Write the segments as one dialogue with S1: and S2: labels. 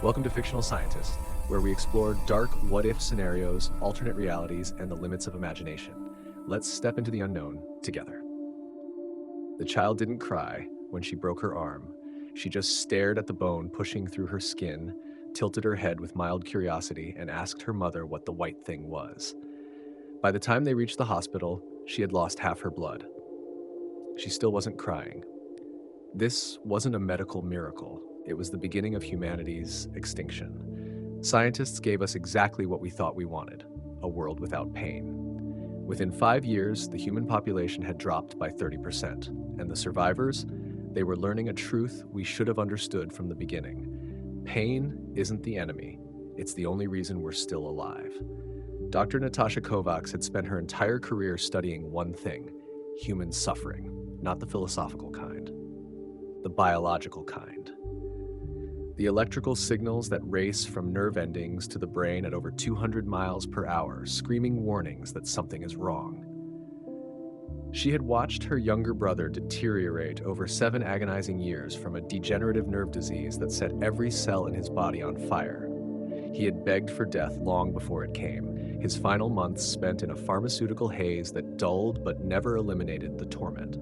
S1: Welcome to Fictional Scientist, where we explore dark what-if scenarios, alternate realities, and the limits of imagination. Let's step into the unknown together. The child didn't cry when she broke her arm. She just stared at the bone pushing through her skin, tilted her head with mild curiosity, and asked her mother what the white thing was. By the time they reached the hospital, she had lost half her blood. She still wasn't crying. This wasn't a medical miracle. It was the beginning of humanity's extinction. Scientists gave us exactly what we thought we wanted: a world without pain. Within 5 years, the human population had dropped by 30%, and the survivors, they were learning a truth we should have understood from the beginning. Pain isn't the enemy. It's the only reason we're still alive. Dr. Natasha Kovacs had spent her entire career studying one thing: human suffering, not the philosophical kind, the biological kind. The electrical signals that race from nerve endings to the brain at over 200 miles per hour, screaming warnings that something is wrong. She had watched her younger brother deteriorate over 7 agonizing years from a degenerative nerve disease that set every cell in his body on fire. He had begged for death long before it came, his final months spent in a pharmaceutical haze that dulled but never eliminated the torment.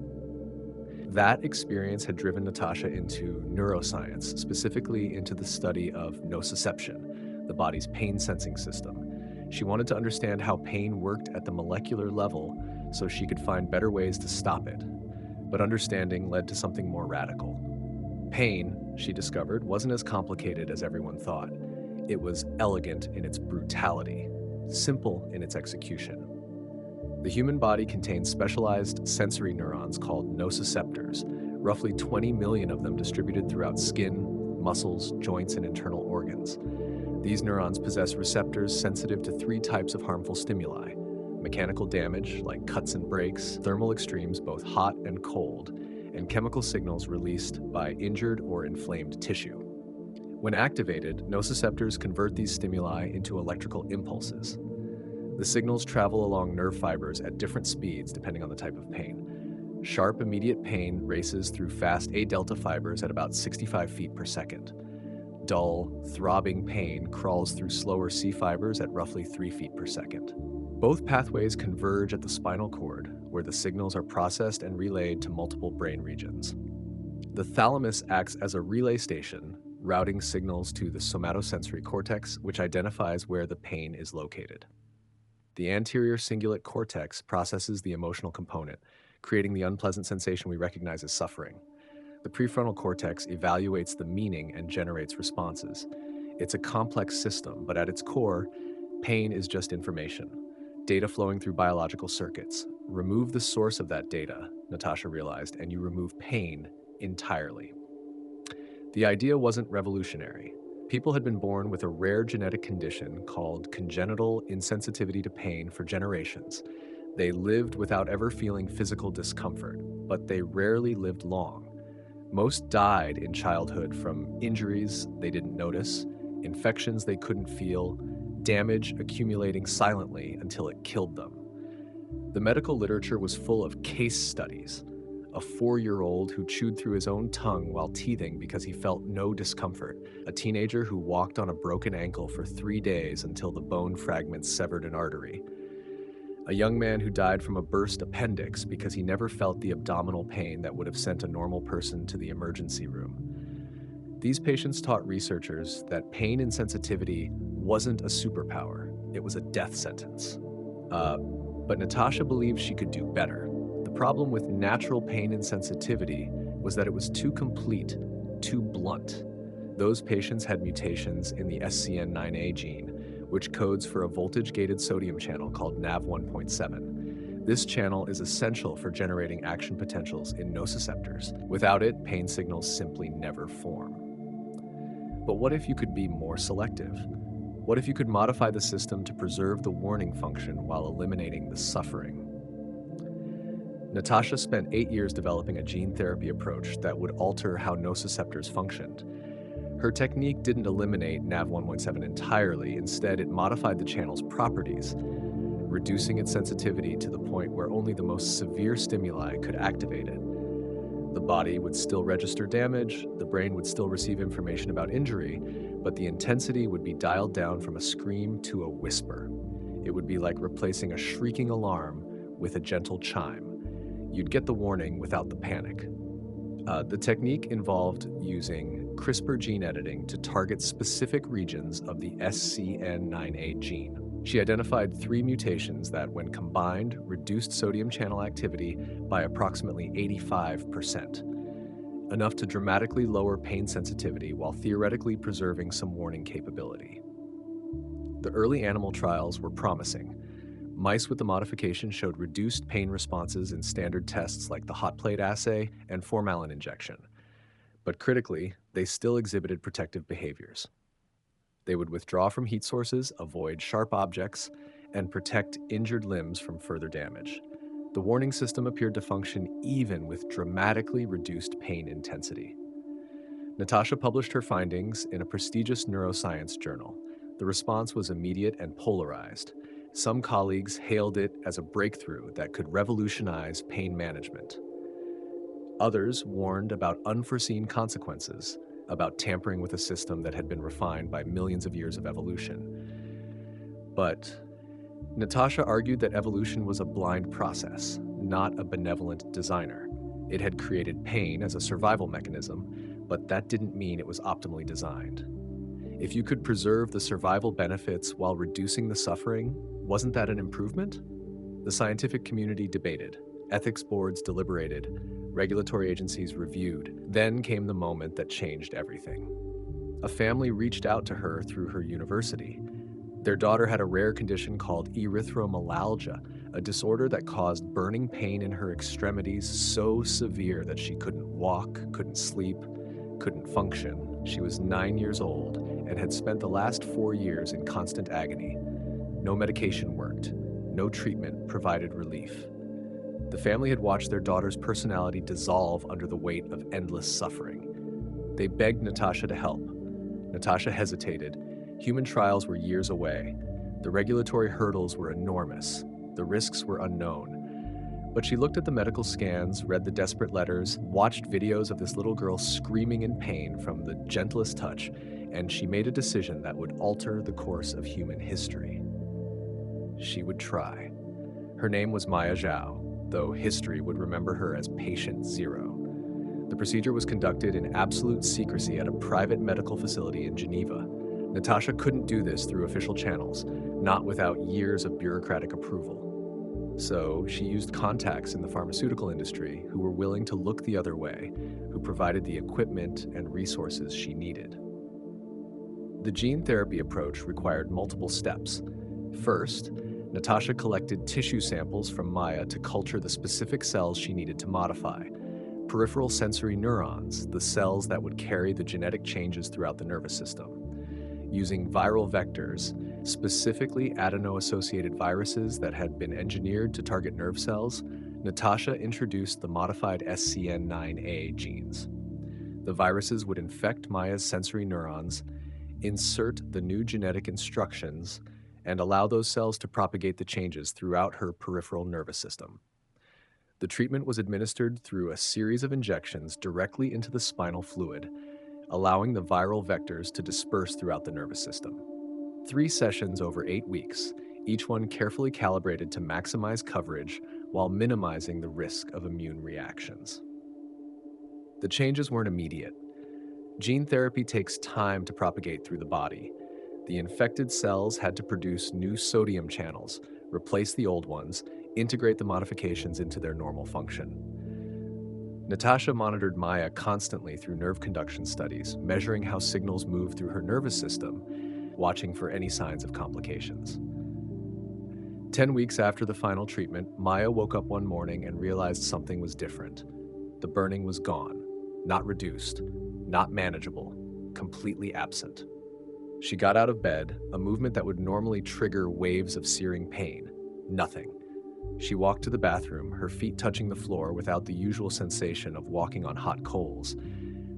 S1: That experience had driven Natasha into neuroscience, specifically into the study of nociception, the body's pain-sensing system. She wanted to understand how pain worked at the molecular level so she could find better ways to stop it. But understanding led to something more radical. Pain, she discovered, wasn't as complicated as everyone thought. It was elegant in its brutality, simple in its execution. The human body contains specialized sensory neurons called nociceptors, roughly 20 million of them distributed throughout skin, muscles, joints, and internal organs. These neurons possess receptors sensitive to 3 types of harmful stimuli: mechanical damage, like cuts and breaks, thermal extremes, both hot and cold, and chemical signals released by injured or inflamed tissue. When activated, nociceptors convert these stimuli into electrical impulses. The signals travel along nerve fibers at different speeds depending on the type of pain. Sharp, immediate pain races through fast A-delta fibers at about 65 feet per second. Dull, throbbing pain crawls through slower C fibers at roughly 3 feet per second. Both pathways converge at the spinal cord, where the signals are processed and relayed to multiple brain regions. The thalamus acts as a relay station, routing signals to the somatosensory cortex, which identifies where the pain is located. The anterior cingulate cortex processes the emotional component, creating the unpleasant sensation we recognize as suffering. The prefrontal cortex evaluates the meaning and generates responses. It's a complex system, but at its core, pain is just information, data flowing through biological circuits. Remove the source of that data, Natasha realized, and you remove pain entirely. The idea wasn't revolutionary. People had been born with a rare genetic condition called congenital insensitivity to pain for generations. They lived without ever feeling physical discomfort, but they rarely lived long. Most died in childhood from injuries they didn't notice, infections they couldn't feel, damage accumulating silently until it killed them. The medical literature was full of case studies. A 4-year-old who chewed through his own tongue while teething because he felt no discomfort. A teenager who walked on a broken ankle for 3 days until the bone fragments severed an artery. A young man who died from a burst appendix because he never felt the abdominal pain that would have sent a normal person to the emergency room. These patients taught researchers that pain insensitivity wasn't a superpower, it was a death sentence. But Natasha believed she could do better. The problem with natural pain insensitivity was that it was too complete, too blunt. Those patients had mutations in the SCN9A gene, which codes for a voltage-gated sodium channel called Nav1.7. This channel is essential for generating action potentials in nociceptors. Without it, pain signals simply never form. But what if you could be more selective? What if you could modify the system to preserve the warning function while eliminating the suffering? Natasha spent 8 years developing a gene therapy approach that would alter how nociceptors functioned. Her technique didn't eliminate Nav1.7 entirely. Instead, it modified the channel's properties, reducing its sensitivity to the point where only the most severe stimuli could activate it. The body would still register damage, the brain would still receive information about injury, but the intensity would be dialed down from a scream to a whisper. It would be like replacing a shrieking alarm with a gentle chime. You'd get the warning without the panic. The technique involved using CRISPR gene editing to target specific regions of the SCN9A gene. She identified 3 mutations that, when combined, reduced sodium channel activity by approximately 85%, enough to dramatically lower pain sensitivity while theoretically preserving some warning capability. The early animal trials were promising. Mice with the modification showed reduced pain responses in standard tests like the hot plate assay and formalin injection. But critically, they still exhibited protective behaviors. They would withdraw from heat sources, avoid sharp objects, and protect injured limbs from further damage. The warning system appeared to function even with dramatically reduced pain intensity. Natasha published her findings in a prestigious neuroscience journal. The response was immediate and polarized. Some colleagues hailed it as a breakthrough that could revolutionize pain management. Others warned about unforeseen consequences, about tampering with a system that had been refined by millions of years of evolution. But Natasha argued that evolution was a blind process, not a benevolent designer. It had created pain as a survival mechanism, but that didn't mean it was optimally designed. If you could preserve the survival benefits while reducing the suffering, wasn't that an improvement? The scientific community debated, ethics boards deliberated, regulatory agencies reviewed. Then came the moment that changed everything. A family reached out to her through her university. Their daughter had a rare condition called erythromelalgia, a disorder that caused burning pain in her extremities so severe that she couldn't walk, couldn't sleep, couldn't function. She was 9 years old and had spent the last 4 years in constant agony. No medication worked. No treatment provided relief. The family had watched their daughter's personality dissolve under the weight of endless suffering. They begged Natasha to help. Natasha hesitated. Human trials were years away. The regulatory hurdles were enormous. The risks were unknown. But she looked at the medical scans, read the desperate letters, watched videos of this little girl screaming in pain from the gentlest touch, and she made a decision that would alter the course of human history. She would try. Her name was Maya Zhao, though history would remember her as Patient Zero. The procedure was conducted in absolute secrecy at a private medical facility in Geneva. Natasha couldn't do this through official channels, not without years of bureaucratic approval. So she used contacts in the pharmaceutical industry who were willing to look the other way, who provided the equipment and resources she needed. The gene therapy approach required multiple steps. First, Natasha collected tissue samples from Maya to culture the specific cells she needed to modify. Peripheral sensory neurons, the cells that would carry the genetic changes throughout the nervous system. Using viral vectors, specifically adeno-associated viruses that had been engineered to target nerve cells, Natasha introduced the modified SCN9A genes. The viruses would infect Maya's sensory neurons, insert the new genetic instructions, and allow those cells to propagate the changes throughout her peripheral nervous system. The treatment was administered through a series of injections directly into the spinal fluid, allowing the viral vectors to disperse throughout the nervous system. 3 sessions over 8 weeks, each one carefully calibrated to maximize coverage while minimizing the risk of immune reactions. The changes weren't immediate. Gene therapy takes time to propagate through the body. The infected cells had to produce new sodium channels, replace the old ones, integrate the modifications into their normal function. Natasha monitored Maya constantly through nerve conduction studies, measuring how signals move through her nervous system, watching for any signs of complications. 10 weeks after the final treatment, Maya woke up one morning and realized something was different. The burning was gone, not reduced, not manageable, completely absent. She got out of bed, a movement that would normally trigger waves of searing pain. Nothing. She walked to the bathroom, her feet touching the floor without the usual sensation of walking on hot coals.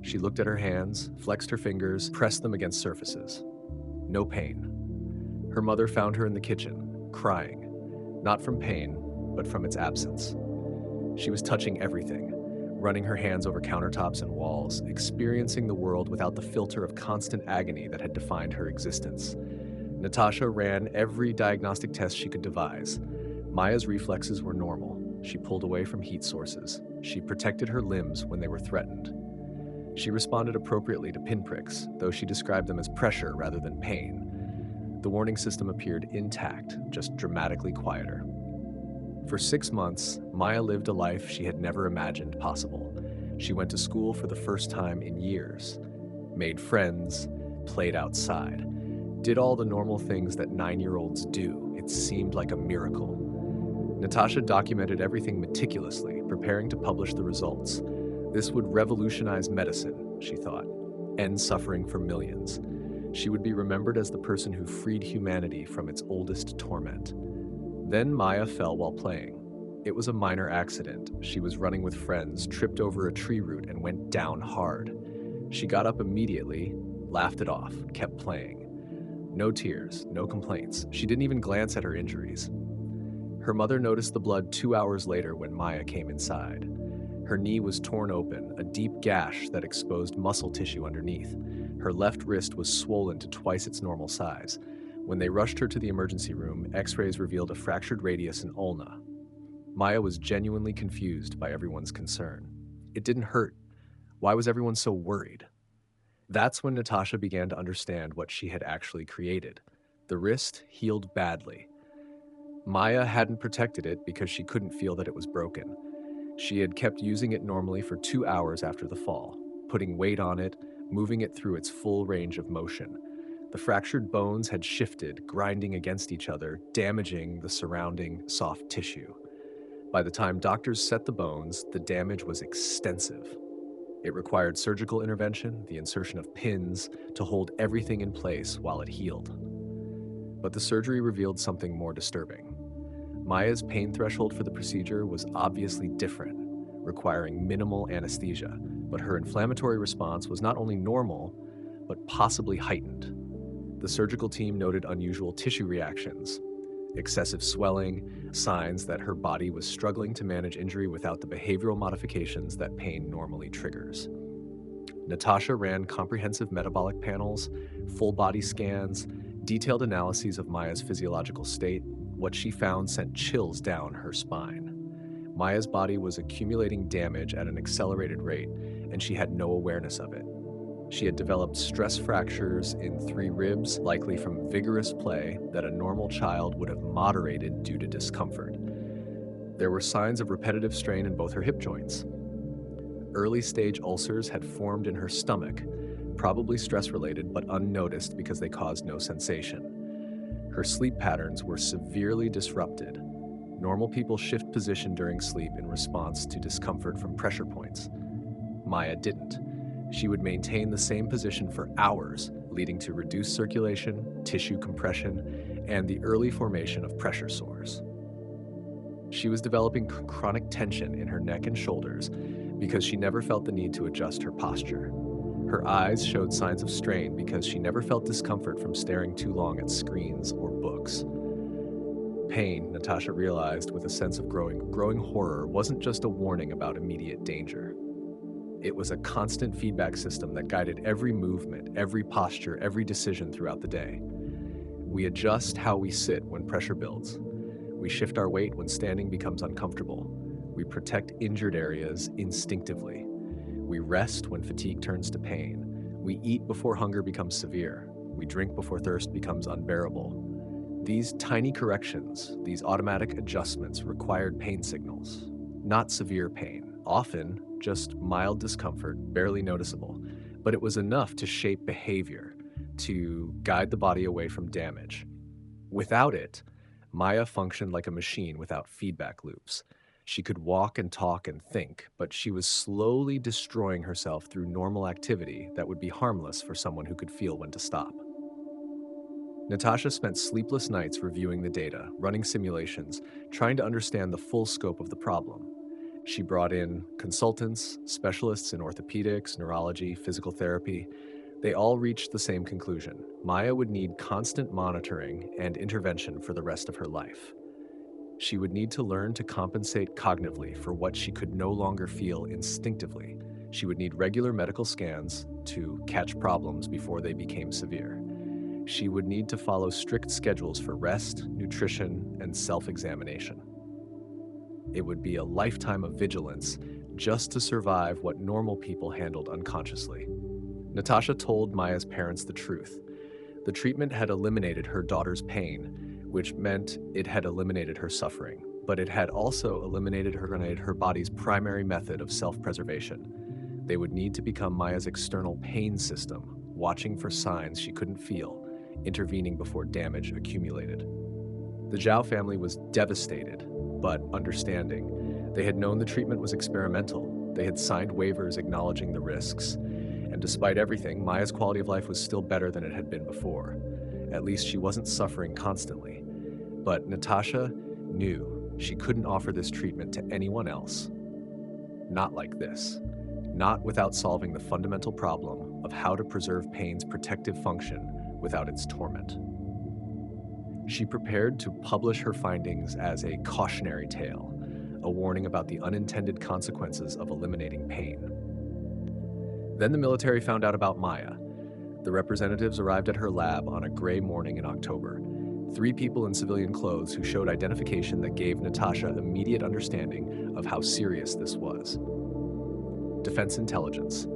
S1: She looked at her hands, flexed her fingers, pressed them against surfaces. No pain. Her mother found her in the kitchen, crying, not from pain, but from its absence. She was touching everything, running her hands over countertops and walls, experiencing the world without the filter of constant agony that had defined her existence. Natasha ran every diagnostic test she could devise. Maya's reflexes were normal. She pulled away from heat sources. She protected her limbs when they were threatened. She responded appropriately to pinpricks, though she described them as pressure rather than pain. The warning system appeared intact, just dramatically quieter. For 6 months, Maya lived a life she had never imagined possible. She went to school for the first time in years, made friends, played outside, did all the normal things that 9-year-olds do. It seemed like a miracle. Natasha documented everything meticulously, preparing to publish the results. This would revolutionize medicine, she thought, end suffering for millions. She would be remembered as the person who freed humanity from its oldest torment. Then Maya fell while playing. It was a minor accident. She was running with friends, tripped over a tree root, and went down hard. She got up immediately, laughed it off, kept playing. No tears, no complaints. She didn't even glance at her injuries. Her mother noticed the blood 2 hours later when Maya came inside. Her knee was torn open, a deep gash that exposed muscle tissue underneath. Her left wrist was swollen to twice its normal size. When they rushed her to the emergency room, x-rays revealed a fractured radius and ulna. Maya was genuinely confused by everyone's concern. It didn't hurt. Why was everyone so worried? That's when Natasha began to understand what she had actually created. The wrist healed badly. Maya hadn't protected it because she couldn't feel that it was broken. She had kept using it normally for 2 hours after the fall, putting weight on it, moving it through its full range of motion. The fractured bones had shifted, grinding against each other, damaging the surrounding soft tissue. By the time doctors set the bones, the damage was extensive. It required surgical intervention, the insertion of pins, to hold everything in place while it healed. But the surgery revealed something more disturbing. Maya's pain threshold for the procedure was obviously different, requiring minimal anesthesia, but her inflammatory response was not only normal, but possibly heightened. The surgical team noted unusual tissue reactions, excessive swelling, signs that her body was struggling to manage injury without the behavioral modifications that pain normally triggers. Natasha ran comprehensive metabolic panels, full body scans, detailed analyses of Maya's physiological state. What she found sent chills down her spine. Maya's body was accumulating damage at an accelerated rate, and she had no awareness of it. She had developed stress fractures in 3 ribs, likely from vigorous play that a normal child would have moderated due to discomfort. There were signs of repetitive strain in both her hip joints. Early-stage ulcers had formed in her stomach, probably stress-related but unnoticed because they caused no sensation. Her sleep patterns were severely disrupted. Normal people shift position during sleep in response to discomfort from pressure points. Maya didn't. She would maintain the same position for hours, leading to reduced circulation, tissue compression, and the early formation of pressure sores. She was developing chronic tension in her neck and shoulders because she never felt the need to adjust her posture. Her eyes showed signs of strain because she never felt discomfort from staring too long at screens or books. Pain, Natasha realized with a sense of growing horror, wasn't just a warning about immediate danger. It was a constant feedback system that guided every movement, every posture, every decision throughout the day. We adjust how we sit when pressure builds. We shift our weight when standing becomes uncomfortable. We protect injured areas instinctively. We rest when fatigue turns to pain. We eat before hunger becomes severe. We drink before thirst becomes unbearable. These tiny corrections, these automatic adjustments required pain signals, not severe pain, often just mild discomfort, barely noticeable, but it was enough to shape behavior, to guide the body away from damage. Without it, Maya functioned like a machine without feedback loops. She could walk and talk and think, but she was slowly destroying herself through normal activity that would be harmless for someone who could feel when to stop. Natasha spent sleepless nights reviewing the data, running simulations, trying to understand the full scope of the problem. She brought in consultants, specialists in orthopedics, neurology, physical therapy. They all reached the same conclusion. Maya would need constant monitoring and intervention for the rest of her life. She would need to learn to compensate cognitively for what she could no longer feel instinctively. She would need regular medical scans to catch problems before they became severe. She would need to follow strict schedules for rest, nutrition, and self-examination. It would be a lifetime of vigilance just to survive what normal people handled unconsciously. Natasha told Maya's parents the truth. The treatment had eliminated her daughter's pain, which meant it had eliminated her suffering, but it had also eliminated her body's primary method of self-preservation. They would need to become Maya's external pain system, watching for signs she couldn't feel, intervening before damage accumulated. The Zhao family was devastated, but understanding. They had known the treatment was experimental. They had signed waivers acknowledging the risks. And despite everything, Maya's quality of life was still better than it had been before. At least she wasn't suffering constantly. But Natasha knew she couldn't offer this treatment to anyone else. Not like this. Not without solving the fundamental problem of how to preserve pain's protective function without its torment. She prepared to publish her findings as a cautionary tale, a warning about the unintended consequences of eliminating pain. Then the military found out about Maya. The representatives arrived at her lab on a gray morning in October. 3 people in civilian clothes who showed identification that gave Natasha immediate understanding of how serious this was. Defense intelligence,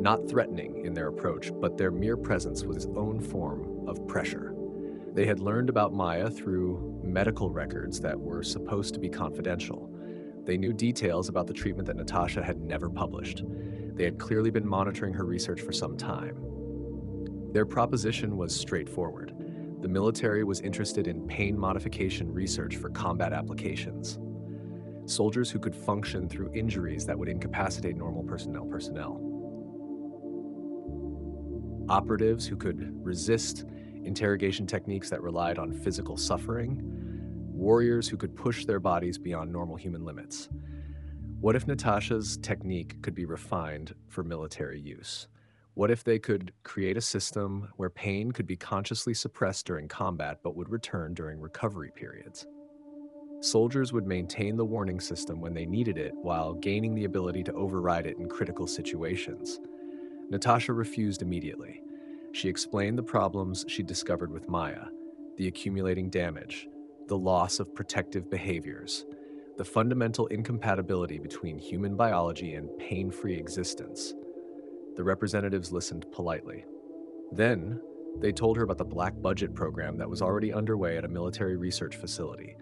S1: not threatening in their approach, but their mere presence was its own form of pressure. They had learned about Maya through medical records that were supposed to be confidential. They knew details about the treatment that Natasha had never published. They had clearly been monitoring her research for some time. Their proposition was straightforward. The military was interested in pain modification research for combat applications. Soldiers who could function through injuries that would incapacitate normal personnel. Operatives who could resist interrogation techniques that relied on physical suffering. Warriors who could push their bodies beyond normal human limits. What if Natasha's technique could be refined for military use? What if they could create a system where pain could be consciously suppressed during combat but would return during recovery periods? Soldiers would maintain the warning system when they needed it while gaining the ability to override it in critical situations. Natasha refused immediately. She explained the problems she discovered with Maya, the accumulating damage, the loss of protective behaviors, the fundamental incompatibility between human biology and pain-free existence. The representatives listened politely. Then, they told her about the black budget program that was already underway at a military research facility.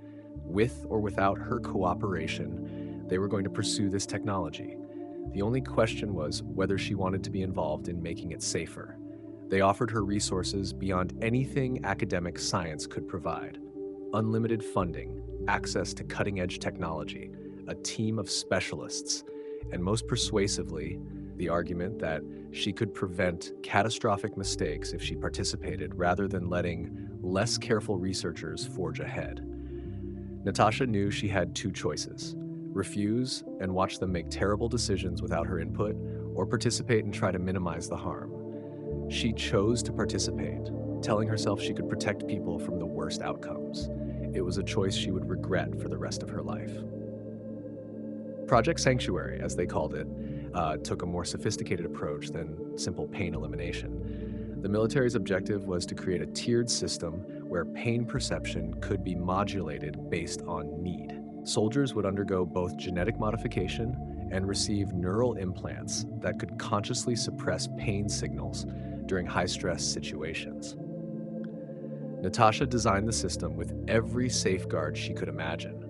S1: With or without her cooperation, they were going to pursue this technology. The only question was whether she wanted to be involved in making it safer. They offered her resources beyond anything academic science could provide. Unlimited funding, access to cutting-edge technology, a team of specialists, and most persuasively, the argument that she could prevent catastrophic mistakes if she participated rather than letting less careful researchers forge ahead. Natasha knew she had 2 choices: refuse and watch them make terrible decisions without her input, or participate and try to minimize the harm. She chose to participate, telling herself she could protect people from the worst outcomes. It was a choice she would regret for the rest of her life. Project Sanctuary, as they called it, took a more sophisticated approach than simple pain elimination. The military's objective was to create a tiered system where pain perception could be modulated based on need. Soldiers would undergo both genetic modification and receive neural implants that could consciously suppress pain signals during high-stress situations. Natasha designed the system with every safeguard she could imagine.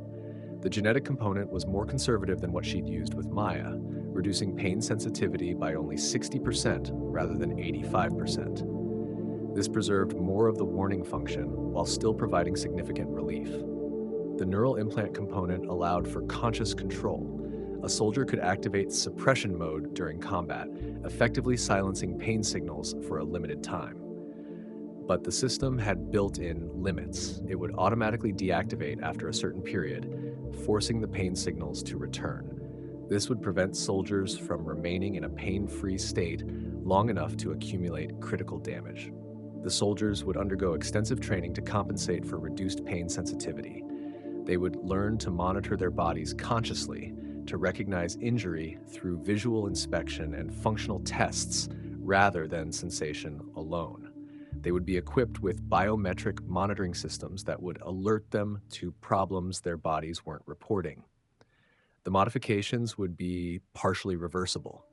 S1: The genetic component was more conservative than what she'd used with Maya, reducing pain sensitivity by only 60% rather than 85%. This preserved more of the warning function while still providing significant relief. The neural implant component allowed for conscious control. A soldier could activate suppression mode during combat, effectively silencing pain signals for a limited time. But the system had built-in limits. It would automatically deactivate after a certain period, forcing the pain signals to return. This would prevent soldiers from remaining in a pain-free state long enough to accumulate critical damage. The soldiers would undergo extensive training to compensate for reduced pain sensitivity. They would learn to monitor their bodies consciously, to recognize injury through visual inspection and functional tests rather than sensation alone. They would be equipped with biometric monitoring systems that would alert them to problems their bodies weren't reporting. The modifications would be partially reversible.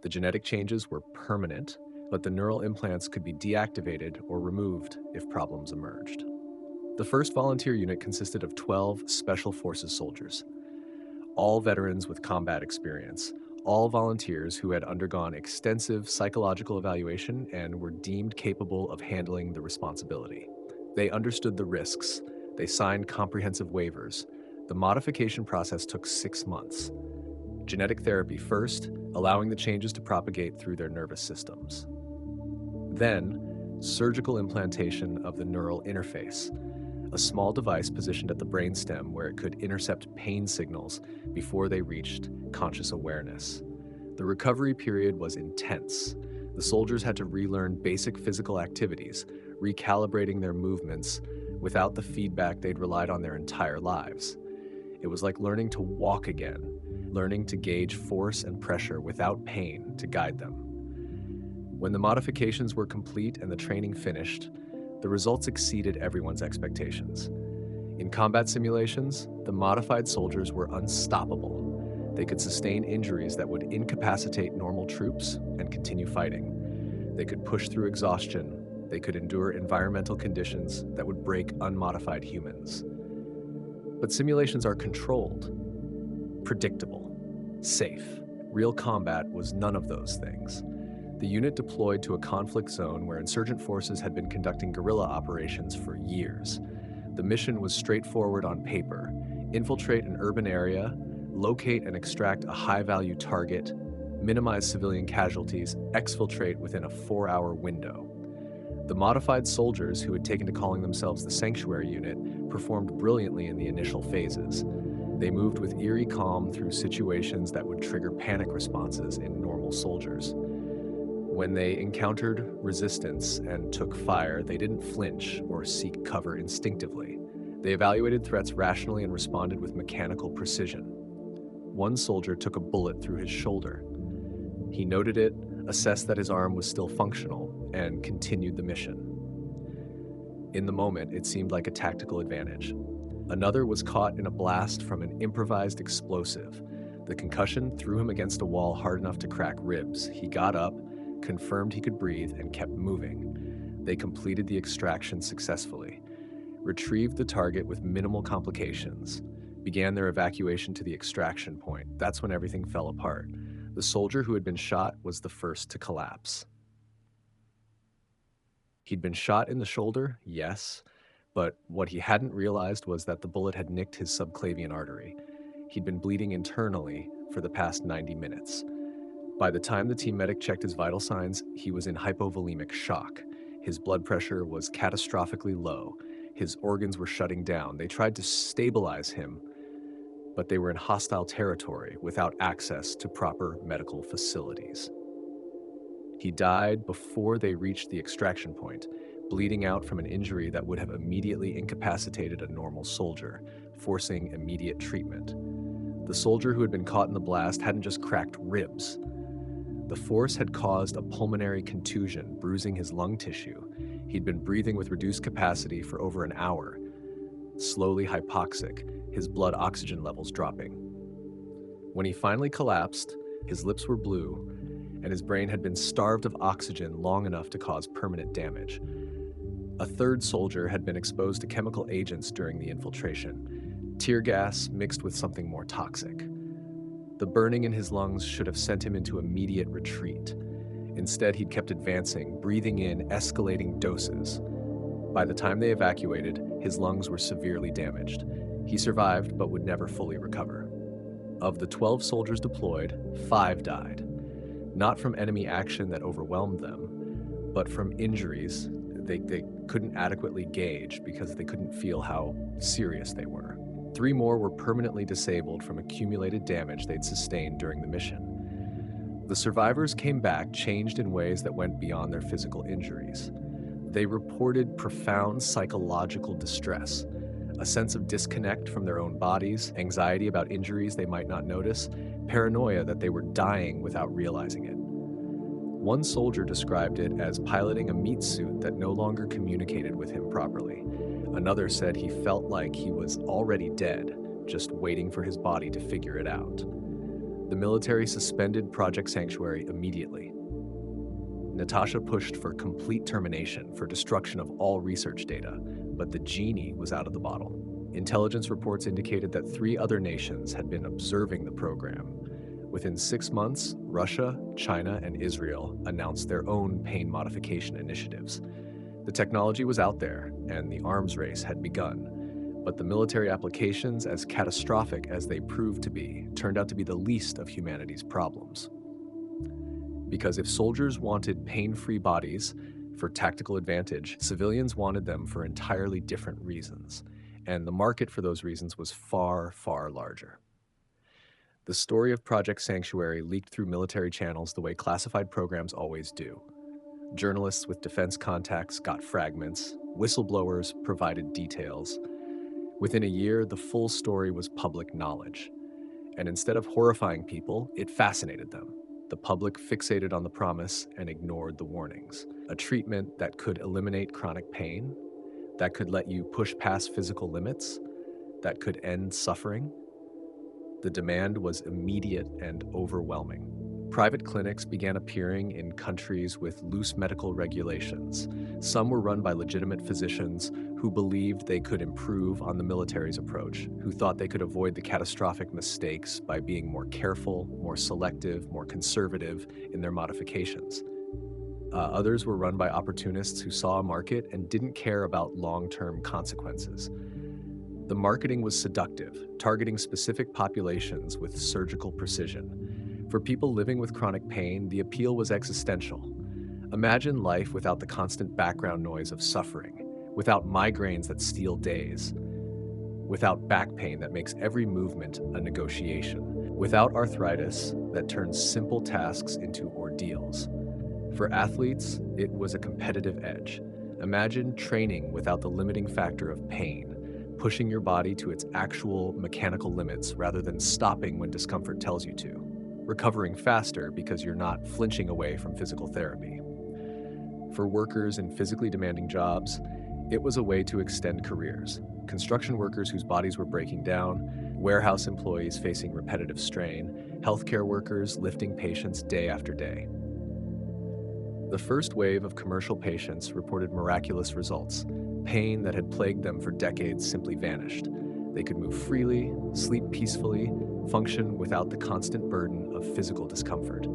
S1: The genetic changes were permanent, but the neural implants could be deactivated or removed if problems emerged. The first volunteer unit consisted of 12 Special Forces soldiers, all veterans with combat experience, all volunteers who had undergone extensive psychological evaluation and were deemed capable of handling the responsibility. They understood the risks. They signed comprehensive waivers. The modification process took 6 months. Genetic therapy first, allowing the changes to propagate through their nervous systems. Then, surgical implantation of the neural interface, a small device positioned at the brainstem where it could intercept pain signals before they reached conscious awareness. The recovery period was intense. The soldiers had to relearn basic physical activities, recalibrating their movements without the feedback they'd relied on their entire lives. It was like learning to walk again, learning to gauge force and pressure without pain to guide them. When the modifications were complete and the training finished, the results exceeded everyone's expectations. In combat simulations, the modified soldiers were unstoppable. They could sustain injuries that would incapacitate normal troops and continue fighting. They could push through exhaustion. They could endure environmental conditions that would break unmodified humans. But simulations are controlled, predictable, safe. Real combat was none of those things. The unit deployed to a conflict zone where insurgent forces had been conducting guerrilla operations for years. The mission was straightforward on paper: infiltrate an urban area, locate and extract a high-value target, minimize civilian casualties, exfiltrate within a 4-hour window. The modified soldiers, who had taken to calling themselves the Sanctuary Unit, performed brilliantly in the initial phases. They moved with eerie calm through situations that would trigger panic responses in normal soldiers. When they encountered resistance and took fire, they didn't flinch or seek cover instinctively. They evaluated threats rationally and responded with mechanical precision. One soldier took a bullet through his shoulder. He noted it, assessed that his arm was still functional, and continued the mission. In the moment, it seemed like a tactical advantage. Another was caught in a blast from an improvised explosive. The concussion threw him against a wall hard enough to crack ribs. He got up, confirmed he could breathe, and kept moving. They completed the extraction successfully, retrieved the target with minimal complications, began their evacuation to the extraction point. That's when everything fell apart. The soldier who had been shot was the first to collapse. He'd been shot in the shoulder, yes, but what he hadn't realized was that the bullet had nicked his subclavian artery. He'd been bleeding internally for the past 90 minutes. By the time the team medic checked his vital signs, he was in hypovolemic shock. His blood pressure was catastrophically low. His organs were shutting down. They tried to stabilize him, but they were in hostile territory without access to proper medical facilities. He died before they reached the extraction point, bleeding out from an injury that would have immediately incapacitated a normal soldier, forcing immediate treatment. The soldier who had been caught in the blast hadn't just cracked ribs. The force had caused a pulmonary contusion, bruising his lung tissue. He'd been breathing with reduced capacity for over an hour, slowly hypoxic, his blood oxygen levels dropping. When he finally collapsed, his lips were blue, and his brain had been starved of oxygen long enough to cause permanent damage. A third soldier had been exposed to chemical agents during the infiltration, tear gas mixed with something more toxic. The burning in his lungs should have sent him into immediate retreat. Instead, he'd kept advancing, breathing in escalating doses. By the time they evacuated, his lungs were severely damaged. He survived, but would never fully recover. Of the 12 soldiers deployed, 5 died. Not from enemy action that overwhelmed them, but from injuries they couldn't adequately gauge because they couldn't feel how serious they were. 3 more were permanently disabled from accumulated damage they'd sustained during the mission. The survivors came back changed in ways that went beyond their physical injuries. They reported profound psychological distress, A sense of disconnect from their own bodies, anxiety about injuries they might not notice, paranoia that they were dying without realizing it. One soldier described it as piloting a meat suit that no longer communicated with him properly. Another said he felt like he was already dead, just waiting for his body to figure it out. The military suspended Project Sanctuary immediately. Natasha pushed for complete termination, for destruction of all research data, but the genie was out of the bottle. Intelligence reports indicated that 3 other nations had been observing the program. Within 6 months, Russia, China, and Israel announced their own pain modification initiatives. The technology was out there, and the arms race had begun. But the military applications, as catastrophic as they proved to be, turned out to be the least of humanity's problems. Because if soldiers wanted pain-free bodies for tactical advantage, civilians wanted them for entirely different reasons. And the market for those reasons was far, far larger. The story of Project Sanctuary leaked through military channels the way classified programs always do. Journalists with defense contacts got fragments, whistleblowers provided details. Within a year, the full story was public knowledge. And instead of horrifying people, it fascinated them. The public fixated on the promise and ignored the warnings. A treatment that could eliminate chronic pain, that could let you push past physical limits, that could end suffering. The demand was immediate and overwhelming. Private clinics began appearing in countries with loose medical regulations. Some were run by legitimate physicians who believed they could improve on the military's approach, who thought they could avoid the catastrophic mistakes by being more careful, more selective, more conservative in their modifications. Others were run by opportunists who saw a market and didn't care about long-term consequences. The marketing was seductive, targeting specific populations with surgical precision. For people living with chronic pain, the appeal was existential. Imagine life without the constant background noise of suffering, without migraines that steal days, without back pain that makes every movement a negotiation, without arthritis that turns simple tasks into ordeals. For athletes, it was a competitive edge. Imagine training without the limiting factor of pain, pushing your body to its actual mechanical limits rather than stopping when discomfort tells you to, recovering faster because you're not flinching away from physical therapy. For workers in physically demanding jobs, it was a way to extend careers. Construction workers whose bodies were breaking down, warehouse employees facing repetitive strain, healthcare workers lifting patients day after day. The first wave of commercial patients reported miraculous results. Pain that had plagued them for decades simply vanished. They could move freely, sleep peacefully, function without the constant burden of physical discomfort.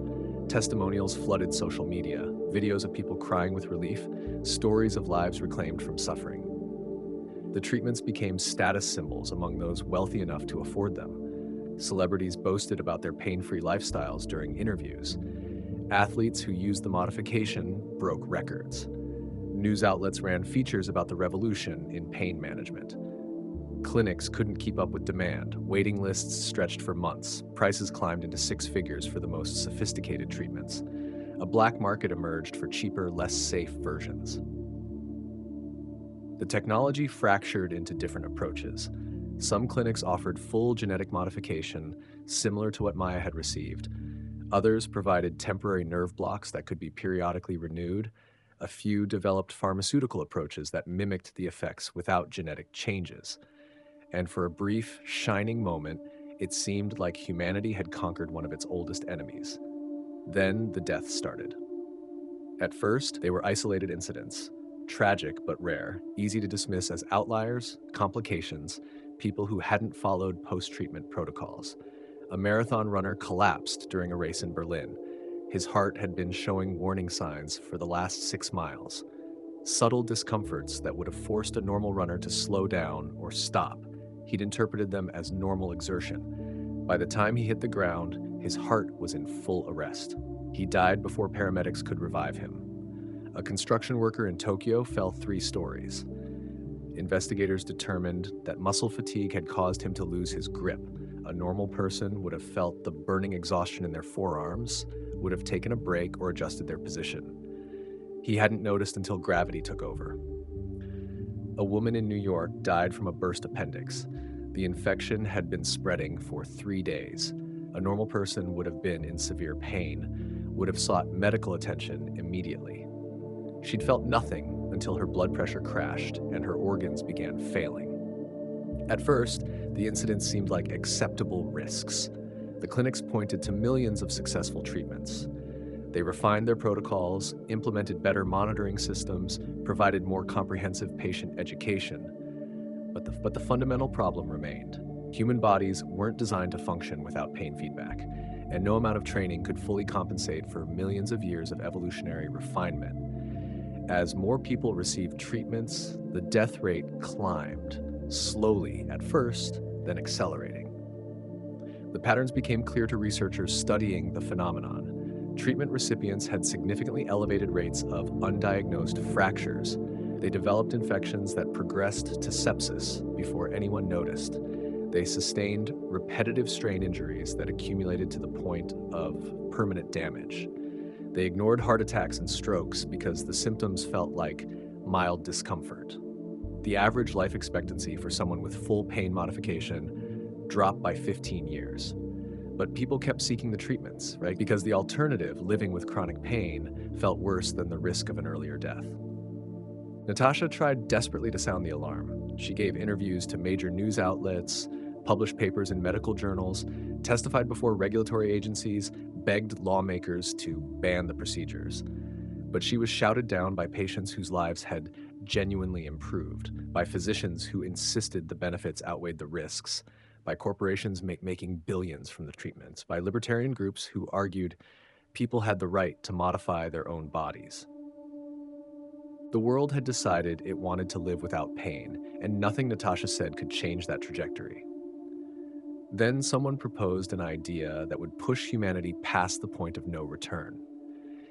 S1: Testimonials flooded social media, videos of people crying with relief, stories of lives reclaimed from suffering. The treatments became status symbols among those wealthy enough to afford them. Celebrities boasted about their pain-free lifestyles during interviews. Athletes who used the modification broke records. News outlets ran features about the revolution in pain management. Clinics couldn't keep up with demand. Waiting lists stretched for months. Prices climbed into 6 figures for the most sophisticated treatments. A black market emerged for cheaper, less safe versions. The technology fractured into different approaches. Some clinics offered full genetic modification, similar to what Maya had received. Others provided temporary nerve blocks that could be periodically renewed. A few developed pharmaceutical approaches that mimicked the effects without genetic changes. And for a brief, shining moment, it seemed like humanity had conquered one of its oldest enemies. Then the deaths started. At first, they were isolated incidents, tragic but rare, easy to dismiss as outliers, complications, people who hadn't followed post-treatment protocols. A marathon runner collapsed during a race in Berlin. His heart had been showing warning signs for the last 6 miles. Subtle discomforts that would have forced a normal runner to slow down or stop. He'd interpreted them as normal exertion. By the time he hit the ground, his heart was in full arrest. He died before paramedics could revive him. A construction worker in Tokyo fell 3 stories. Investigators determined that muscle fatigue had caused him to lose his grip. A normal person would have felt the burning exhaustion in their forearms, would have taken a break or adjusted their position. He hadn't noticed until gravity took over. A woman in New York died from a burst appendix. The infection had been spreading for 3 days. A normal person would have been in severe pain, would have sought medical attention immediately. She'd felt nothing until her blood pressure crashed and her organs began failing. At first, the incidents seemed like acceptable risks. The clinics pointed to millions of successful treatments. They refined their protocols, implemented better monitoring systems, provided more comprehensive patient education. But the fundamental problem remained. Human bodies weren't designed to function without pain feedback, and no amount of training could fully compensate for millions of years of evolutionary refinement. As more people received treatments, the death rate climbed, slowly at first, then accelerating. The patterns became clear to researchers studying the phenomenon. Treatment recipients had significantly elevated rates of undiagnosed fractures. They developed infections that progressed to sepsis before anyone noticed. They sustained repetitive strain injuries that accumulated to the point of permanent damage. They ignored heart attacks and strokes because the symptoms felt like mild discomfort. The average life expectancy for someone with full pain modification dropped by 15 years. But people kept seeking the treatments, right? Because the alternative, living with chronic pain, felt worse than the risk of an earlier death. Natasha tried desperately to sound the alarm. She gave interviews to major news outlets, published papers in medical journals, testified before regulatory agencies, begged lawmakers to ban the procedures. But she was shouted down by patients whose lives had genuinely improved, by physicians who insisted the benefits outweighed the risks, by corporations making billions from the treatments, by libertarian groups who argued people had the right to modify their own bodies. The world had decided it wanted to live without pain, and nothing Natasha said could change that trajectory. Then someone proposed an idea that would push humanity past the point of no return.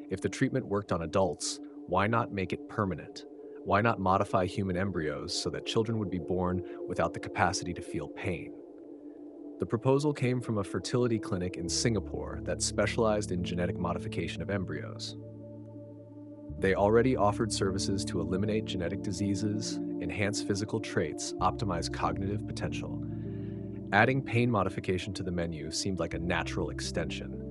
S1: If the treatment worked on adults, why not make it permanent? Why not modify human embryos so that children would be born without the capacity to feel pain? The proposal came from a fertility clinic in Singapore that specialized in genetic modification of embryos. They already offered services to eliminate genetic diseases, enhance physical traits, optimize cognitive potential. Adding pain modification to the menu seemed like a natural extension.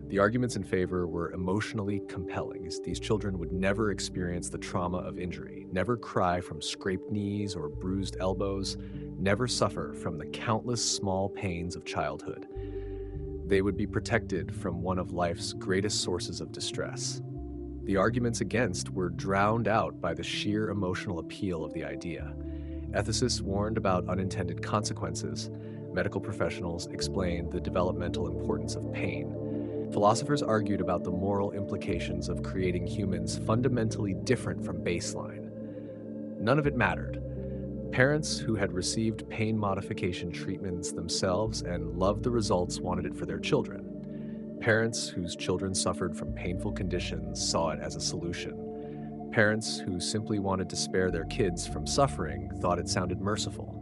S1: The arguments in favor were emotionally compelling. These children would never experience the trauma of injury, never cry from scraped knees or bruised elbows, never suffer from the countless small pains of childhood. They would be protected from one of life's greatest sources of distress. The arguments against were drowned out by the sheer emotional appeal of the idea. Ethicists warned about unintended consequences. Medical professionals explained the developmental importance of pain. Philosophers argued about the moral implications of creating humans fundamentally different from baseline. None of it mattered. Parents who had received pain modification treatments themselves and loved the results wanted it for their children. Parents whose children suffered from painful conditions saw it as a solution. Parents who simply wanted to spare their kids from suffering thought it sounded merciful.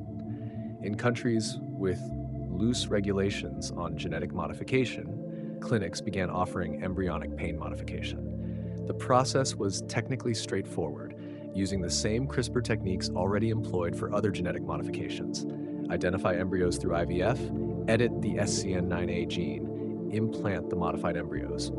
S1: In countries with loose regulations on genetic modification, clinics began offering embryonic pain modification. The process was technically straightforward, using the same CRISPR techniques already employed for other genetic modifications. Identify embryos through IVF, edit the SCN9A gene, implant the modified embryos.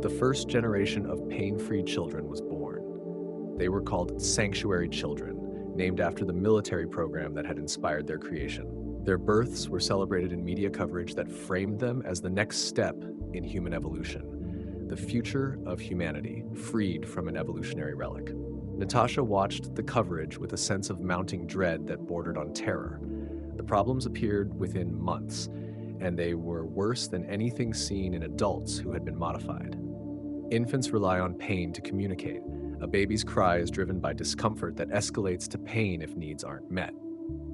S1: The first generation of pain-free children was born. They were called sanctuary children, named after the military program that had inspired their creation. Their births were celebrated in media coverage that framed them as the next step in human evolution, the future of humanity, freed from an evolutionary relic. Natasha watched the coverage with a sense of mounting dread that bordered on terror. The problems appeared within months, and they were worse than anything seen in adults who had been modified. Infants rely on pain to communicate. A baby's cry is driven by discomfort that escalates to pain if needs aren't met.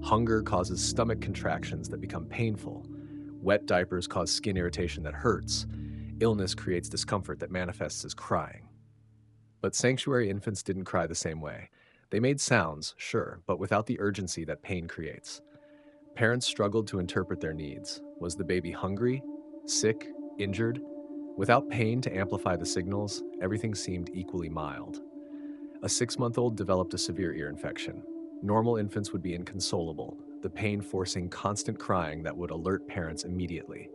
S1: Hunger causes stomach contractions that become painful. Wet diapers cause skin irritation that hurts. Illness creates discomfort that manifests as crying. But sanctuary infants didn't cry the same way. They made sounds, sure, but without the urgency that pain creates. Parents struggled to interpret their needs. Was the baby hungry, sick, injured? Without pain to amplify the signals, everything seemed equally mild. A 6-month-old developed a severe ear infection. Normal infants would be inconsolable, the pain forcing constant crying that would alert parents immediately.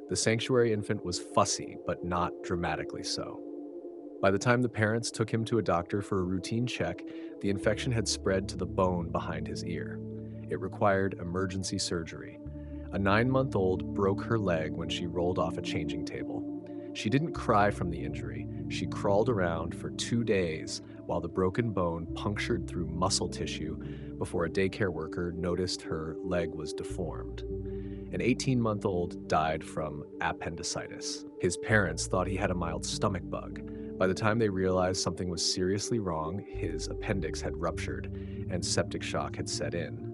S1: The sanctuary infant was fussy, but not dramatically so. By the time the parents took him to a doctor for a routine check, the infection had spread to the bone behind his ear. It required emergency surgery. A 9-month-old broke her leg when she rolled off a changing table. She didn't cry from the injury. She crawled around for 2 days while the broken bone punctured through muscle tissue before a daycare worker noticed her leg was deformed. An 18-month-old died from appendicitis. His parents thought he had a mild stomach bug. By the time they realized something was seriously wrong, his appendix had ruptured and septic shock had set in.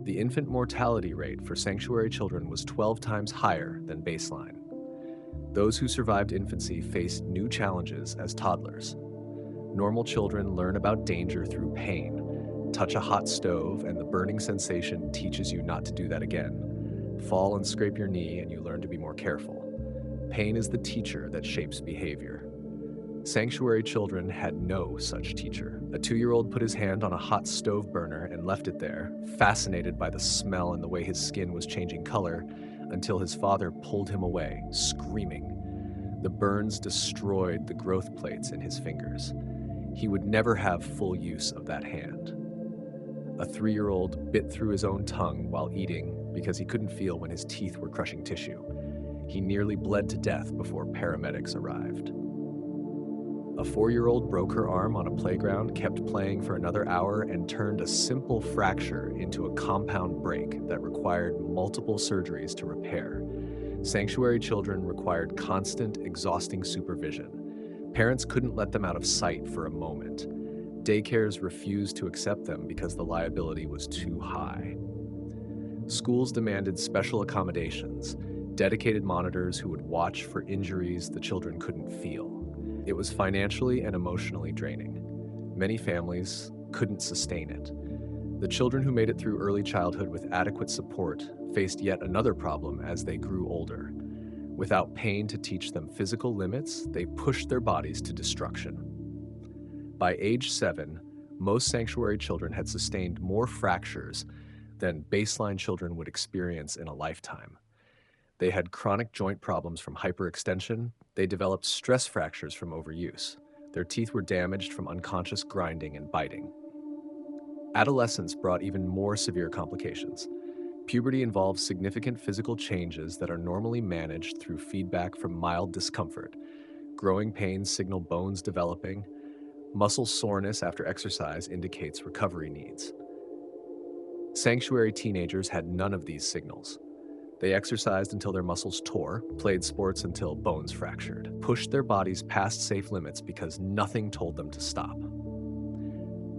S1: The infant mortality rate for sanctuary children was 12 times higher than baseline. Those who survived infancy faced new challenges as toddlers. Normal children learn about danger through pain. Touch a hot stove and the burning sensation teaches you not to do that again. Fall and scrape your knee and you learn to be more careful. Pain is the teacher that shapes behavior. Sanctuary children had no such teacher. A 2-year-old put his hand on a hot stove burner and left it there, fascinated by the smell and the way his skin was changing color, until his father pulled him away, screaming. The burns destroyed the growth plates in his fingers. He would never have full use of that hand. A 3-year-old bit through his own tongue while eating because he couldn't feel when his teeth were crushing tissue. He nearly bled to death before paramedics arrived. A 4-year-old broke her arm on a playground, kept playing for another hour, and turned a simple fracture into a compound break that required multiple surgeries to repair. Sanctuary children required constant, exhausting supervision. Parents couldn't let them out of sight for a moment. Daycares refused to accept them because the liability was too high. Schools demanded special accommodations, dedicated monitors who would watch for injuries the children couldn't feel. It was financially and emotionally draining. Many families couldn't sustain it. The children who made it through early childhood with adequate support faced yet another problem as they grew older. Without pain to teach them physical limits, they pushed their bodies to destruction. By age 7, most sanctuary children had sustained more fractures than baseline children would experience in a lifetime. They had chronic joint problems from hyperextension. They developed stress fractures from overuse. Their teeth were damaged from unconscious grinding and biting. Adolescence brought even more severe complications. Puberty involves significant physical changes that are normally managed through feedback from mild discomfort. Growing pains signal bones developing. Muscle soreness after exercise indicates recovery needs. Sanctuary teenagers had none of these signals. They exercised until their muscles tore, played sports until bones fractured, pushed their bodies past safe limits because nothing told them to stop.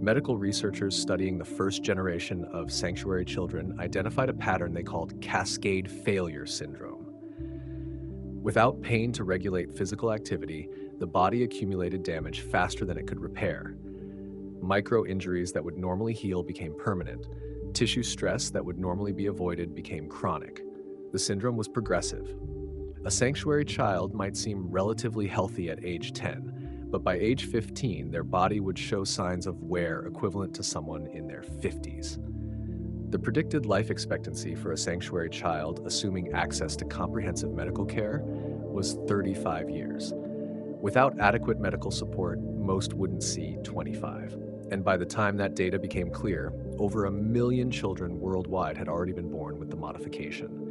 S1: Medical researchers studying the first generation of sanctuary children identified a pattern they called cascade failure syndrome. Without pain to regulate physical activity, the body accumulated damage faster than it could repair. Micro injuries that would normally heal became permanent. Tissue stress that would normally be avoided became chronic. The syndrome was progressive. A sanctuary child might seem relatively healthy at age 10, but by age 15, their body would show signs of wear equivalent to someone in their 50s. The predicted life expectancy for a sanctuary child, assuming access to comprehensive medical care, was 35 years. Without adequate medical support, most wouldn't see 25. And by the time that data became clear, over 1 million children worldwide had already been born with the modification.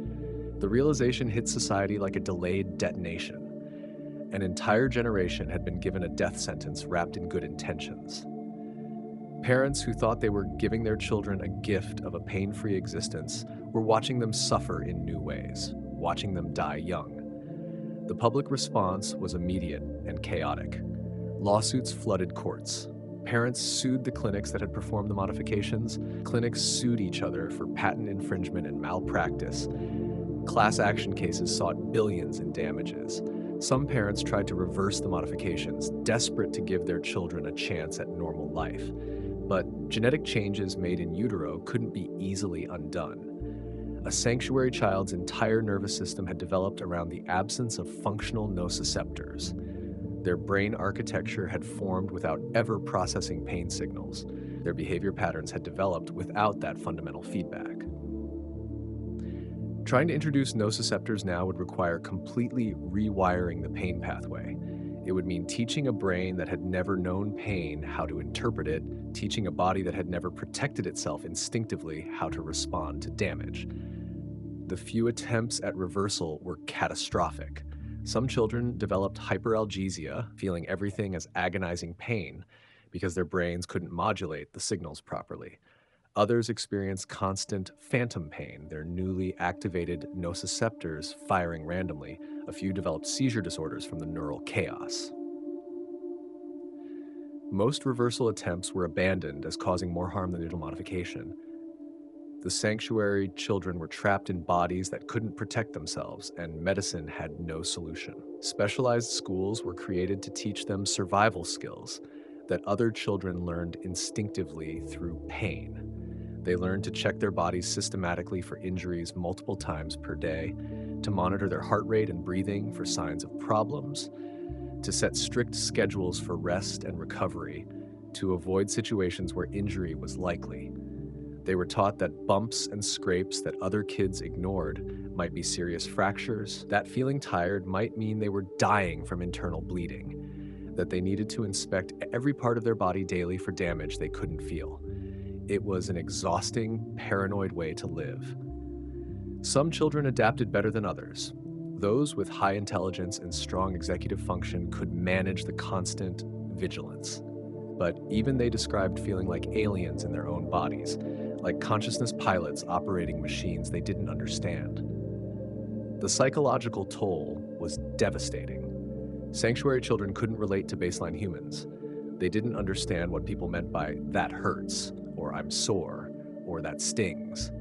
S1: The realization hit society like a delayed detonation. An entire generation had been given a death sentence wrapped in good intentions. Parents who thought they were giving their children a gift of a pain-free existence were watching them suffer in new ways, watching them die young. The public response was immediate and chaotic. Lawsuits flooded courts. Parents sued the clinics that had performed the modifications. Clinics sued each other for patent infringement and malpractice. Class action cases sought billions in damages. Some parents tried to reverse the modifications, desperate to give their children a chance at normal life. But genetic changes made in utero couldn't be easily undone. A sanctuary child's entire nervous system had developed around the absence of functional nociceptors. Their brain architecture had formed without ever processing pain signals. Their behavior patterns had developed without that fundamental feedback. Trying to introduce nociceptors now would require completely rewiring the pain pathway. It would mean teaching a brain that had never known pain how to interpret it, teaching a body that had never protected itself instinctively how to respond to damage. The few attempts at reversal were catastrophic. Some children developed hyperalgesia, feeling everything as agonizing pain, because their brains couldn't modulate the signals properly. Others experienced constant phantom pain, their newly activated nociceptors firing randomly. A few developed seizure disorders from the neural chaos. Most reversal attempts were abandoned as causing more harm than digital modification. The sanctuary children were trapped in bodies that couldn't protect themselves, and medicine had no solution. Specialized schools were created to teach them survival skills that other children learned instinctively through pain. They learned to check their bodies systematically for injuries multiple times per day, to monitor their heart rate and breathing for signs of problems, to set strict schedules for rest and recovery, to avoid situations where injury was likely. They were taught that bumps and scrapes that other kids ignored might be serious fractures, that feeling tired might mean they were dying from internal bleeding, that they needed to inspect every part of their body daily for damage they couldn't feel. It was an exhausting, paranoid way to live. Some children adapted better than others. Those with high intelligence and strong executive function could manage the constant vigilance. But even they described feeling like aliens in their own bodies, like consciousness pilots operating machines they didn't understand. The psychological toll was devastating. Sanctuary children couldn't relate to baseline humans. They didn't understand what people meant by "that hurts," or "I'm sore," or "that stings."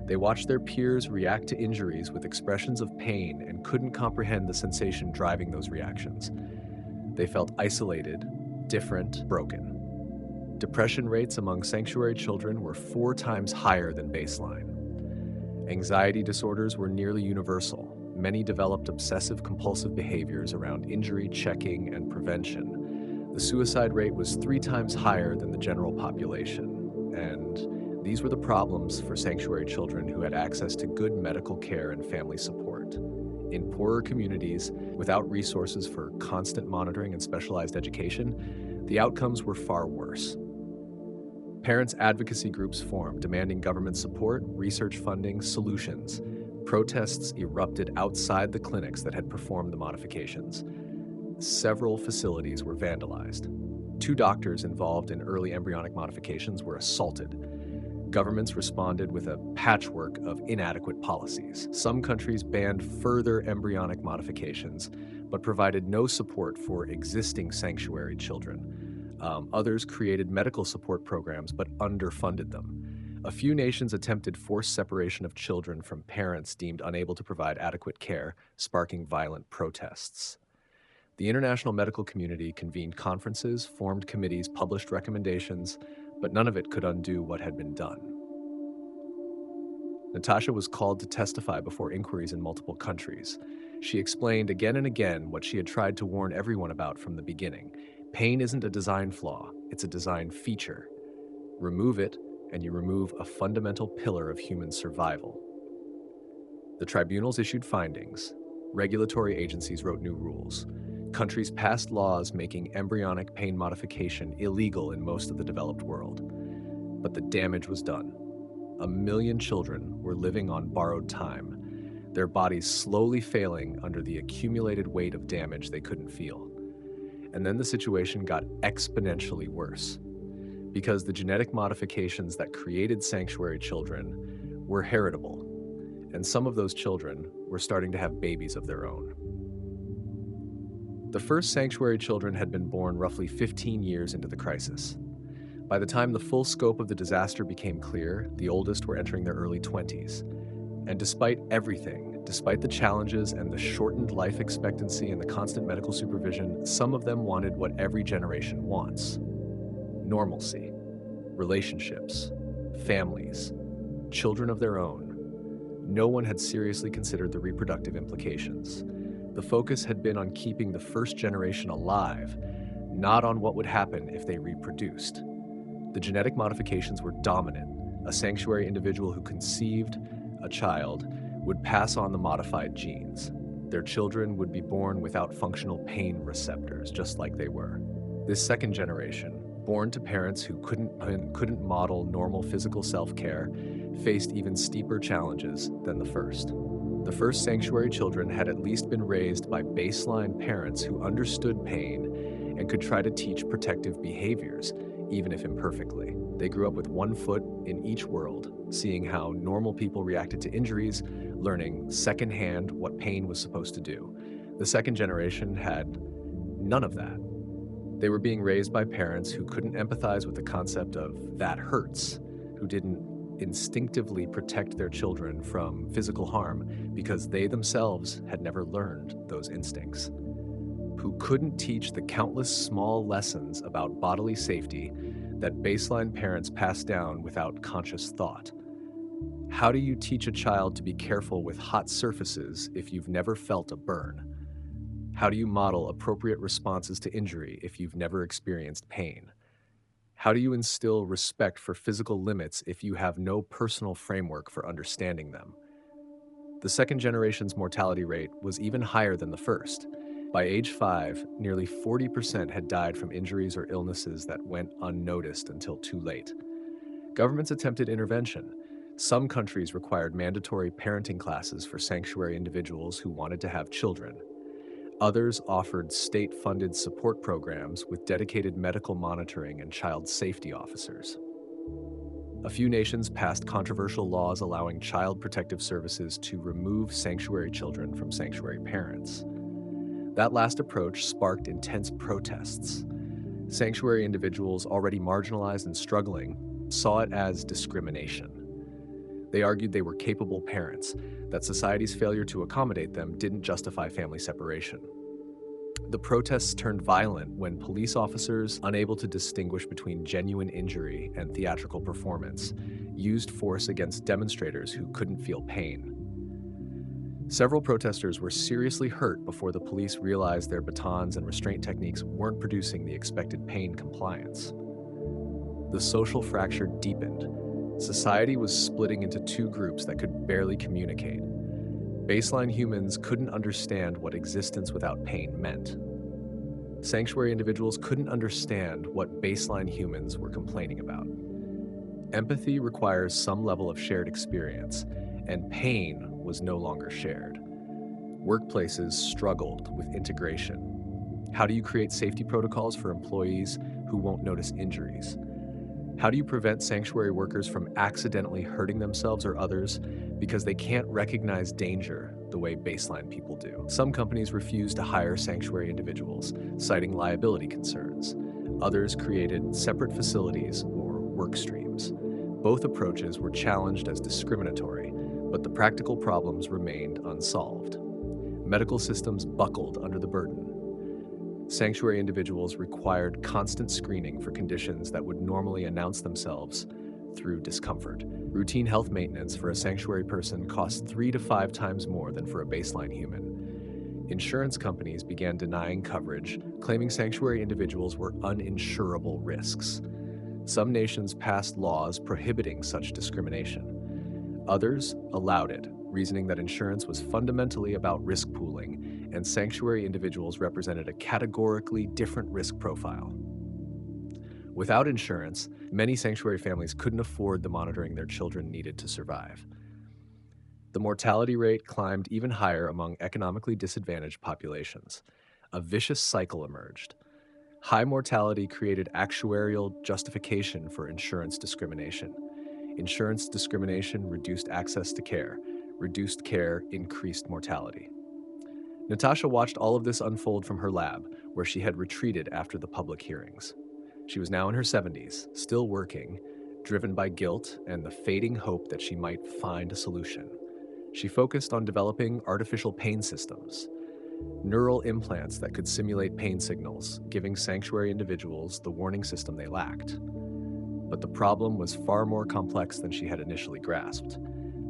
S1: They watched their peers react to injuries with expressions of pain and couldn't comprehend the sensation driving those reactions. They felt isolated, different, broken. Depression rates among sanctuary children were 4 times higher than baseline. Anxiety disorders were nearly universal. Many developed obsessive-compulsive behaviors around injury checking and prevention. The suicide rate was 3 times higher than the general population, and these were the problems for sanctuary children who had access to good medical care and family support. In poorer communities, without resources for constant monitoring and specialized education, the outcomes were far worse. Parents' advocacy groups formed, demanding government support, research funding, solutions. Protests erupted outside the clinics that had performed the modifications. Several facilities were vandalized. 2 doctors involved in early embryonic modifications were assaulted. Governments responded with a patchwork of inadequate policies. Some countries banned further embryonic modifications, but provided no support for existing sanctuary children. Others created medical support programs, but underfunded them. A few nations attempted forced separation of children from parents deemed unable to provide adequate care, sparking violent protests. The international medical community convened conferences, formed committees, published recommendations, but none of it could undo what had been done. Natasha was called to testify before inquiries in multiple countries. She explained again and again what she had tried to warn everyone about from the beginning. Pain isn't a design flaw, it's a design feature. Remove it, and you remove a fundamental pillar of human survival. The tribunals issued findings. Regulatory agencies wrote new rules. Countries passed laws making embryonic pain modification illegal in most of the developed world. But the damage was done. 1 million children were living on borrowed time, their bodies slowly failing under the accumulated weight of damage they couldn't feel. And then the situation got exponentially worse, because the genetic modifications that created sanctuary children were heritable, and some of those children were starting to have babies of their own. The first sanctuary children had been born roughly 15 years into the crisis. By the time the full scope of the disaster became clear, the oldest were entering their early 20s. And despite everything, despite the challenges and the shortened life expectancy and the constant medical supervision, some of them wanted what every generation wants: normalcy, relationships, families, children of their own. No one had seriously considered the reproductive implications. The focus had been on keeping the first generation alive, not on what would happen if they reproduced. The genetic modifications were dominant. A sanctuary individual who conceived a child would pass on the modified genes. Their children would be born without functional pain receptors, just like they were. This second generation, born to parents who couldn't model normal physical self-care, faced even steeper challenges than the first. The first sanctuary children had at least been raised by baseline parents who understood pain and could try to teach protective behaviors, even if imperfectly. They grew up with one foot in each world, seeing how normal people reacted to injuries, learning secondhand what pain was supposed to do. The second generation had none of that. They were being raised by parents who couldn't empathize with the concept of "that hurts," who didn't instinctively protect their children from physical harm because they themselves had never learned those instincts, who couldn't teach the countless small lessons about bodily safety that baseline parents pass down without conscious thought. How do you teach a child to be careful with hot surfaces if you've never felt a burn? How do you model appropriate responses to injury if you've never experienced pain? How do you instill respect for physical limits if you have no personal framework for understanding them? The second generation's mortality rate was even higher than the first. By age 5, nearly 40% had died from injuries or illnesses that went unnoticed until too late. Governments attempted intervention. Some countries required mandatory parenting classes for sanctuary individuals who wanted to have children. Others offered state-funded support programs with dedicated medical monitoring and child safety officers. A few nations passed controversial laws allowing child protective services to remove sanctuary children from sanctuary parents. That last approach sparked intense protests. Sanctuary individuals already marginalized and struggling saw it as discrimination. They argued they were capable parents, that society's failure to accommodate them didn't justify family separation. The protests turned violent when police officers, unable to distinguish between genuine injury and theatrical performance, used force against demonstrators who couldn't feel pain. Several protesters were seriously hurt before the police realized their batons and restraint techniques weren't producing the expected pain compliance. The social fracture deepened. Society was splitting into two groups that could barely communicate. Baseline humans couldn't understand what existence without pain meant. Sanctuary individuals couldn't understand what baseline humans were complaining about. Empathy requires some level of shared experience, and pain was no longer shared. Workplaces struggled with integration. How do you create safety protocols for employees who won't notice injuries? How do you prevent sanctuary workers from accidentally hurting themselves or others because they can't recognize danger the way baseline people do? Some companies refused to hire sanctuary individuals, citing liability concerns. Others created separate facilities or work streams. Both approaches were challenged as discriminatory, but the practical problems remained unsolved. Medical systems buckled under the burden. Sanctuary individuals required constant screening for conditions that would normally announce themselves through discomfort. Routine health maintenance for a sanctuary person cost 3 to 5 times more than for a baseline human. Insurance companies began denying coverage, claiming sanctuary individuals were uninsurable risks. Some nations passed laws prohibiting such discrimination. Others allowed it, reasoning that insurance was fundamentally about risk pooling, and sanctuary individuals represented a categorically different risk profile. Without insurance, many sanctuary families couldn't afford the monitoring their children needed to survive. The mortality rate climbed even higher among economically disadvantaged populations. A vicious cycle emerged. High mortality created actuarial justification for insurance discrimination. Insurance discrimination reduced access to care. Reduced care increased mortality. Natasha watched all of this unfold from her lab, where she had retreated after the public hearings. She was now in her 70s, still working, driven by guilt and the fading hope that she might find a solution. She focused on developing artificial pain systems, neural implants that could simulate pain signals, giving sanctuary individuals the warning system they lacked. But the problem was far more complex than she had initially grasped.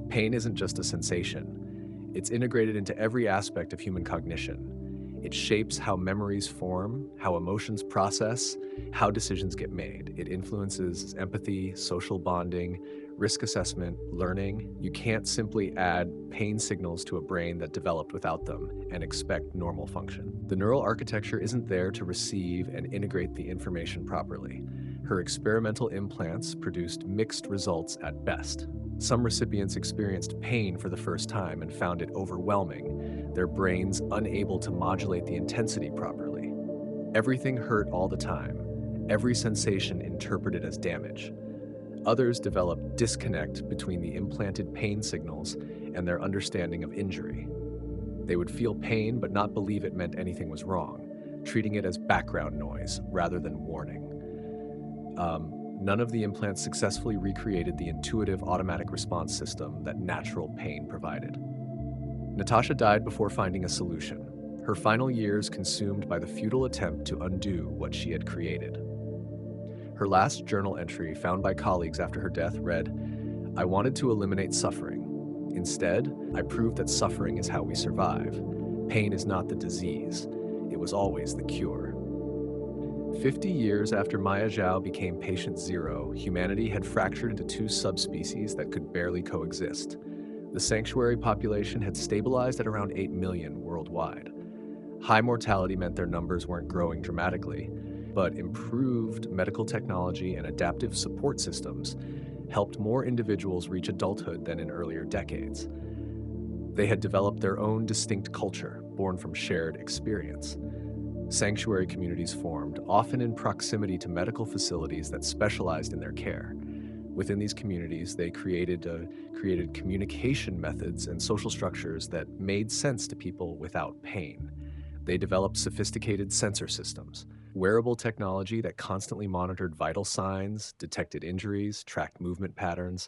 S1: Pain isn't just a sensation. It's integrated into every aspect of human cognition. It shapes how memories form, how emotions process, how decisions get made. It influences empathy, social bonding, risk assessment, learning. You can't simply add pain signals to a brain that developed without them and expect normal function. The neural architecture isn't there to receive and integrate the information properly. Her experimental implants produced mixed results at best. Some recipients experienced pain for the first time and found it overwhelming, their brains unable to modulate the intensity properly. Everything hurt all the time, every sensation interpreted as damage. Others developed disconnect between the implanted pain signals and their understanding of injury. They would feel pain but not believe it meant anything was wrong, treating it as background noise rather than warning. None of the implants successfully recreated the intuitive automatic response system that natural pain provided. Natasha died before finding a solution, her final years consumed by the futile attempt to undo what she had created. Her last journal entry, found by colleagues after her death, read, "I wanted to eliminate suffering. Instead, I proved that suffering is how we survive. Pain is not the disease. It was always the cure." 50 years after Maya Zhao became patient zero, humanity had fractured into two subspecies that could barely coexist. The sanctuary population had stabilized at around 8 million worldwide. High mortality meant their numbers weren't growing dramatically, but improved medical technology and adaptive support systems helped more individuals reach adulthood than in earlier decades. They had developed their own distinct culture, born from shared experience. Sanctuary communities formed, often in proximity to medical facilities that specialized in their care. Within these communities, they created communication methods and social structures that made sense to people without pain. They developed sophisticated sensor systems, wearable technology that constantly monitored vital signs, detected injuries, tracked movement patterns.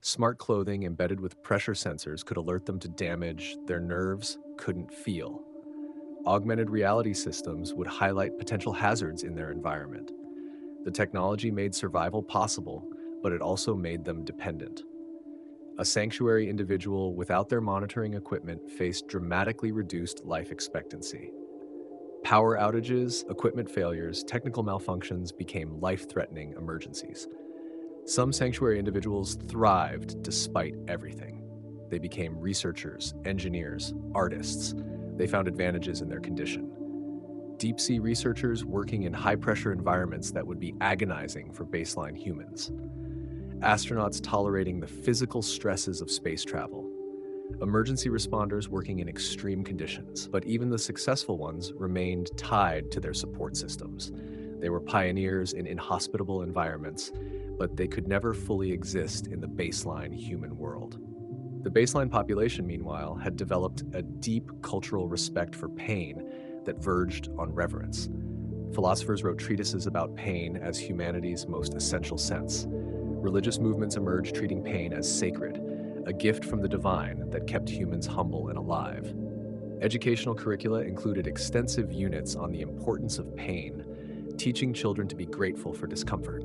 S1: Smart clothing embedded with pressure sensors could alert them to damage their nerves couldn't feel. Augmented reality systems would highlight potential hazards in their environment. The technology made survival possible, but it also made them dependent. A sanctuary individual without their monitoring equipment faced dramatically reduced life expectancy. Power outages, equipment failures, technical malfunctions became life-threatening emergencies. Some sanctuary individuals thrived despite everything. They became researchers, engineers, artists. They found advantages in their condition. Deep-sea researchers working in high-pressure environments that would be agonizing for baseline humans. Astronauts tolerating the physical stresses of space travel. Emergency responders working in extreme conditions, but even the successful ones remained tied to their support systems. They were pioneers in inhospitable environments, but they could never fully exist in the baseline human world. The baseline population, meanwhile, had developed a deep cultural respect for pain that verged on reverence. Philosophers wrote treatises about pain as humanity's most essential sense. Religious movements emerged treating pain as sacred, a gift from the divine that kept humans humble and alive. Educational curricula included extensive units on the importance of pain, teaching children to be grateful for discomfort.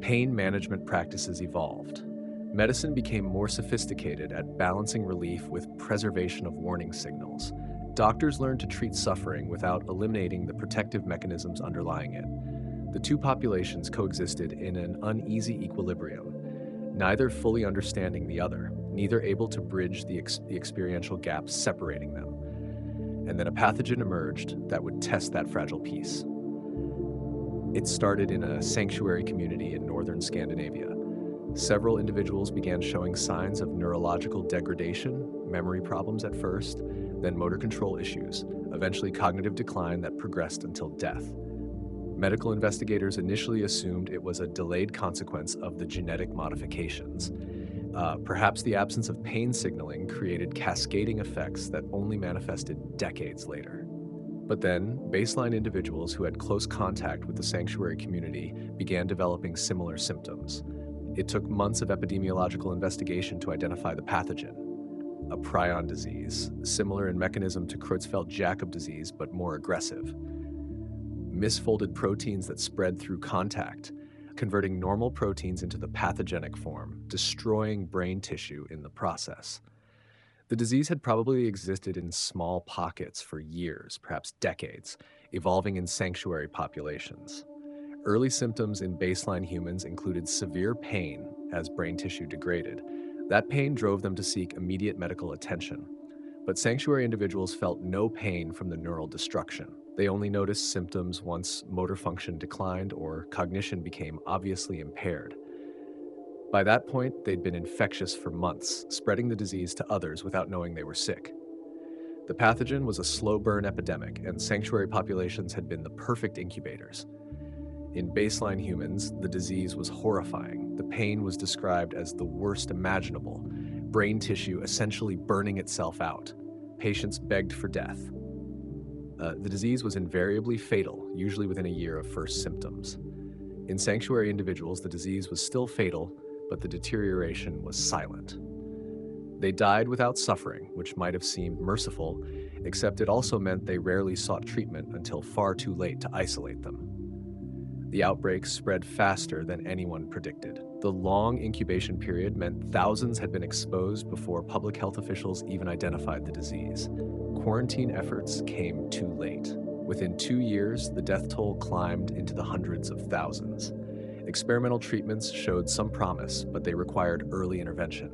S1: Pain management practices evolved. Medicine became more sophisticated at balancing relief with preservation of warning signals. Doctors learned to treat suffering without eliminating the protective mechanisms underlying it. The two populations coexisted in an uneasy equilibrium, neither fully understanding the other, neither able to bridge the experiential gaps separating them. And then a pathogen emerged that would test that fragile peace. It started in a sanctuary community in northern Scandinavia. Several individuals began showing signs of neurological degradation, memory problems at first, then motor control issues, eventually cognitive decline that progressed until death. Medical investigators initially assumed it was a delayed consequence of the genetic modifications. Perhaps the absence of pain signaling created cascading effects that only manifested decades later. But then, baseline individuals who had close contact with the sanctuary community began developing similar symptoms. It took months of epidemiological investigation to identify the pathogen, a prion disease, similar in mechanism to Creutzfeldt-Jakob disease, but more aggressive. Misfolded proteins that spread through contact, converting normal proteins into the pathogenic form, destroying brain tissue in the process. The disease had probably existed in small pockets for years, perhaps decades, evolving in sanctuary populations. Early symptoms in baseline humans included severe pain as brain tissue degraded. That pain drove them to seek immediate medical attention. But sanctuary individuals felt no pain from the neural destruction. They only noticed symptoms once motor function declined or cognition became obviously impaired. By that point, they'd been infectious for months, spreading the disease to others without knowing they were sick. The pathogen was a slow burn epidemic, and sanctuary populations had been the perfect incubators. In baseline humans, the disease was horrifying. The pain was described as the worst imaginable, brain tissue essentially burning itself out. Patients begged for death. The disease was invariably fatal, usually within a year of first symptoms. In sanctuary individuals, the disease was still fatal, but the deterioration was silent. They died without suffering, which might have seemed merciful, except it also meant they rarely sought treatment until far too late to isolate them. The outbreak spread faster than anyone predicted. The long incubation period meant thousands had been exposed before public health officials even identified the disease. Quarantine efforts came too late. Within 2 years, the death toll climbed into the hundreds of thousands. Experimental treatments showed some promise, but they required early intervention.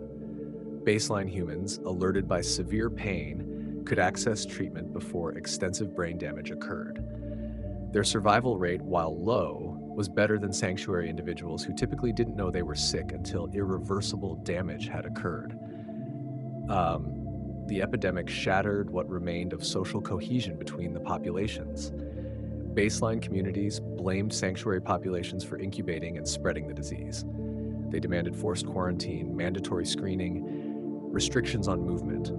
S1: Baseline humans, alerted by severe pain, could access treatment before extensive brain damage occurred. Their survival rate, while low, was better than sanctuary individuals who typically didn't know they were sick until irreversible damage had occurred. The epidemic shattered what remained of social cohesion between the populations. Baseline communities blamed sanctuary populations for incubating and spreading the disease. They demanded forced quarantine, mandatory screening, restrictions on movement.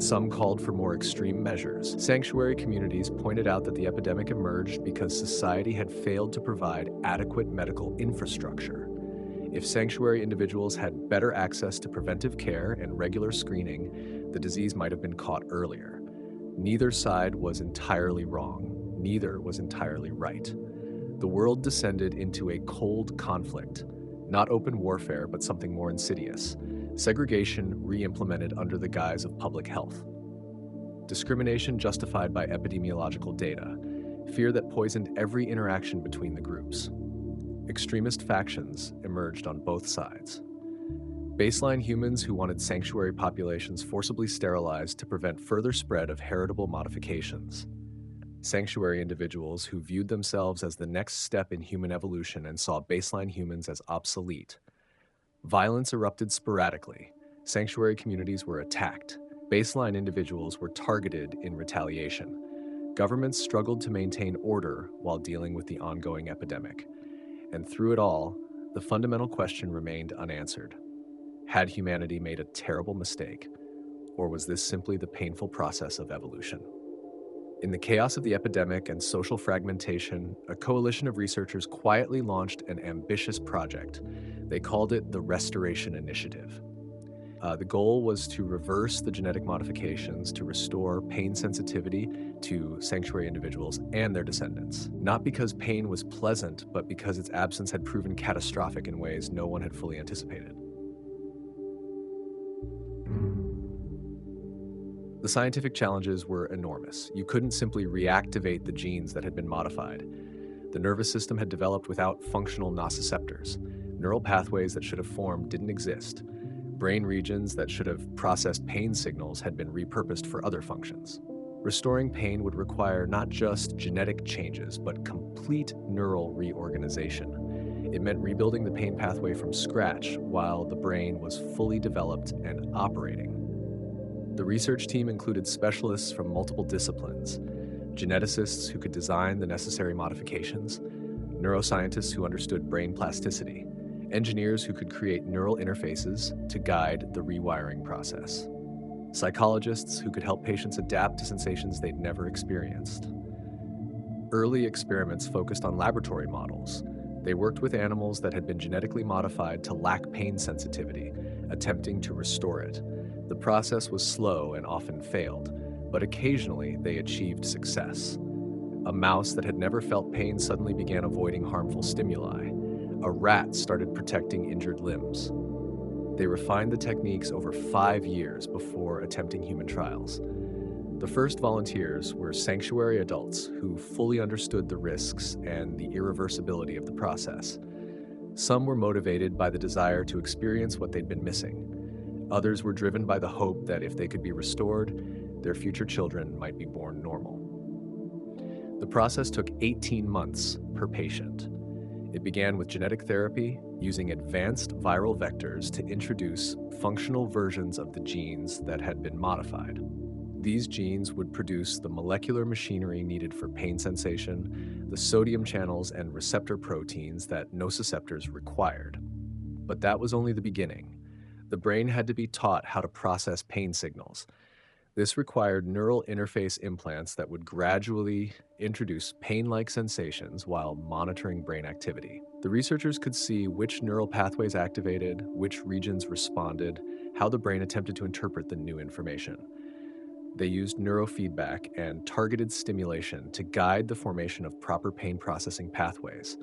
S1: Some called for more extreme measures. Sanctuary communities pointed out that the epidemic emerged because society had failed to provide adequate medical infrastructure. If sanctuary individuals had better access to preventive care and regular screening, the disease might have been caught earlier. Neither side was entirely wrong. Neither was entirely right. The world descended into a cold conflict, not open warfare, but something more insidious. Segregation re-implemented under the guise of public health. Discrimination justified by epidemiological data. Fear that poisoned every interaction between the groups. Extremist factions emerged on both sides. Baseline humans who wanted sanctuary populations forcibly sterilized to prevent further spread of heritable modifications. Sanctuary individuals who viewed themselves as the next step in human evolution and saw baseline humans as obsolete. Violence erupted sporadically. Sanctuary communities were attacked. Baseline individuals were targeted in retaliation. Governments struggled to maintain order while dealing with the ongoing epidemic. And through it all, the fundamental question remained unanswered. Had humanity made a terrible mistake, or was this simply the painful process of evolution? In the chaos of the epidemic and social fragmentation, a coalition of researchers quietly launched an ambitious project. They called it the Restoration Initiative. The goal was to reverse the genetic modifications to restore pain sensitivity to sanctuary individuals and their descendants. Not because pain was pleasant, but because its absence had proven catastrophic in ways no one had fully anticipated. The scientific challenges were enormous. You couldn't simply reactivate the genes that had been modified. The nervous system had developed without functional nociceptors. Neural pathways that should have formed didn't exist. Brain regions that should have processed pain signals had been repurposed for other functions. Restoring pain would require not just genetic changes, but complete neural reorganization. It meant rebuilding the pain pathway from scratch while the brain was fully developed and operating. The research team included specialists from multiple disciplines, geneticists who could design the necessary modifications, neuroscientists who understood brain plasticity, engineers who could create neural interfaces to guide the rewiring process, psychologists who could help patients adapt to sensations they'd never experienced. Early experiments focused on laboratory models. They worked with animals that had been genetically modified to lack pain sensitivity, attempting to restore it. The process was slow and often failed, but occasionally they achieved success. A mouse that had never felt pain suddenly began avoiding harmful stimuli. A rat started protecting injured limbs. They refined the techniques over 5 years before attempting human trials. The first volunteers were sanctuary adults who fully understood the risks and the irreversibility of the process. Some were motivated by the desire to experience what they'd been missing. Others were driven by the hope that if they could be restored, their future children might be born normal. The process took 18 months per patient. It began with genetic therapy using advanced viral vectors to introduce functional versions of the genes that had been modified. These genes would produce the molecular machinery needed for pain sensation, the sodium channels and receptor proteins that nociceptors required. But that was only the beginning. The brain had to be taught how to process pain signals. This required neural interface implants that would gradually introduce pain-like sensations while monitoring brain activity. The researchers could see which neural pathways activated, which regions responded, how the brain attempted to interpret the new information. They used neurofeedback and targeted stimulation to guide the formation of proper pain processing pathways.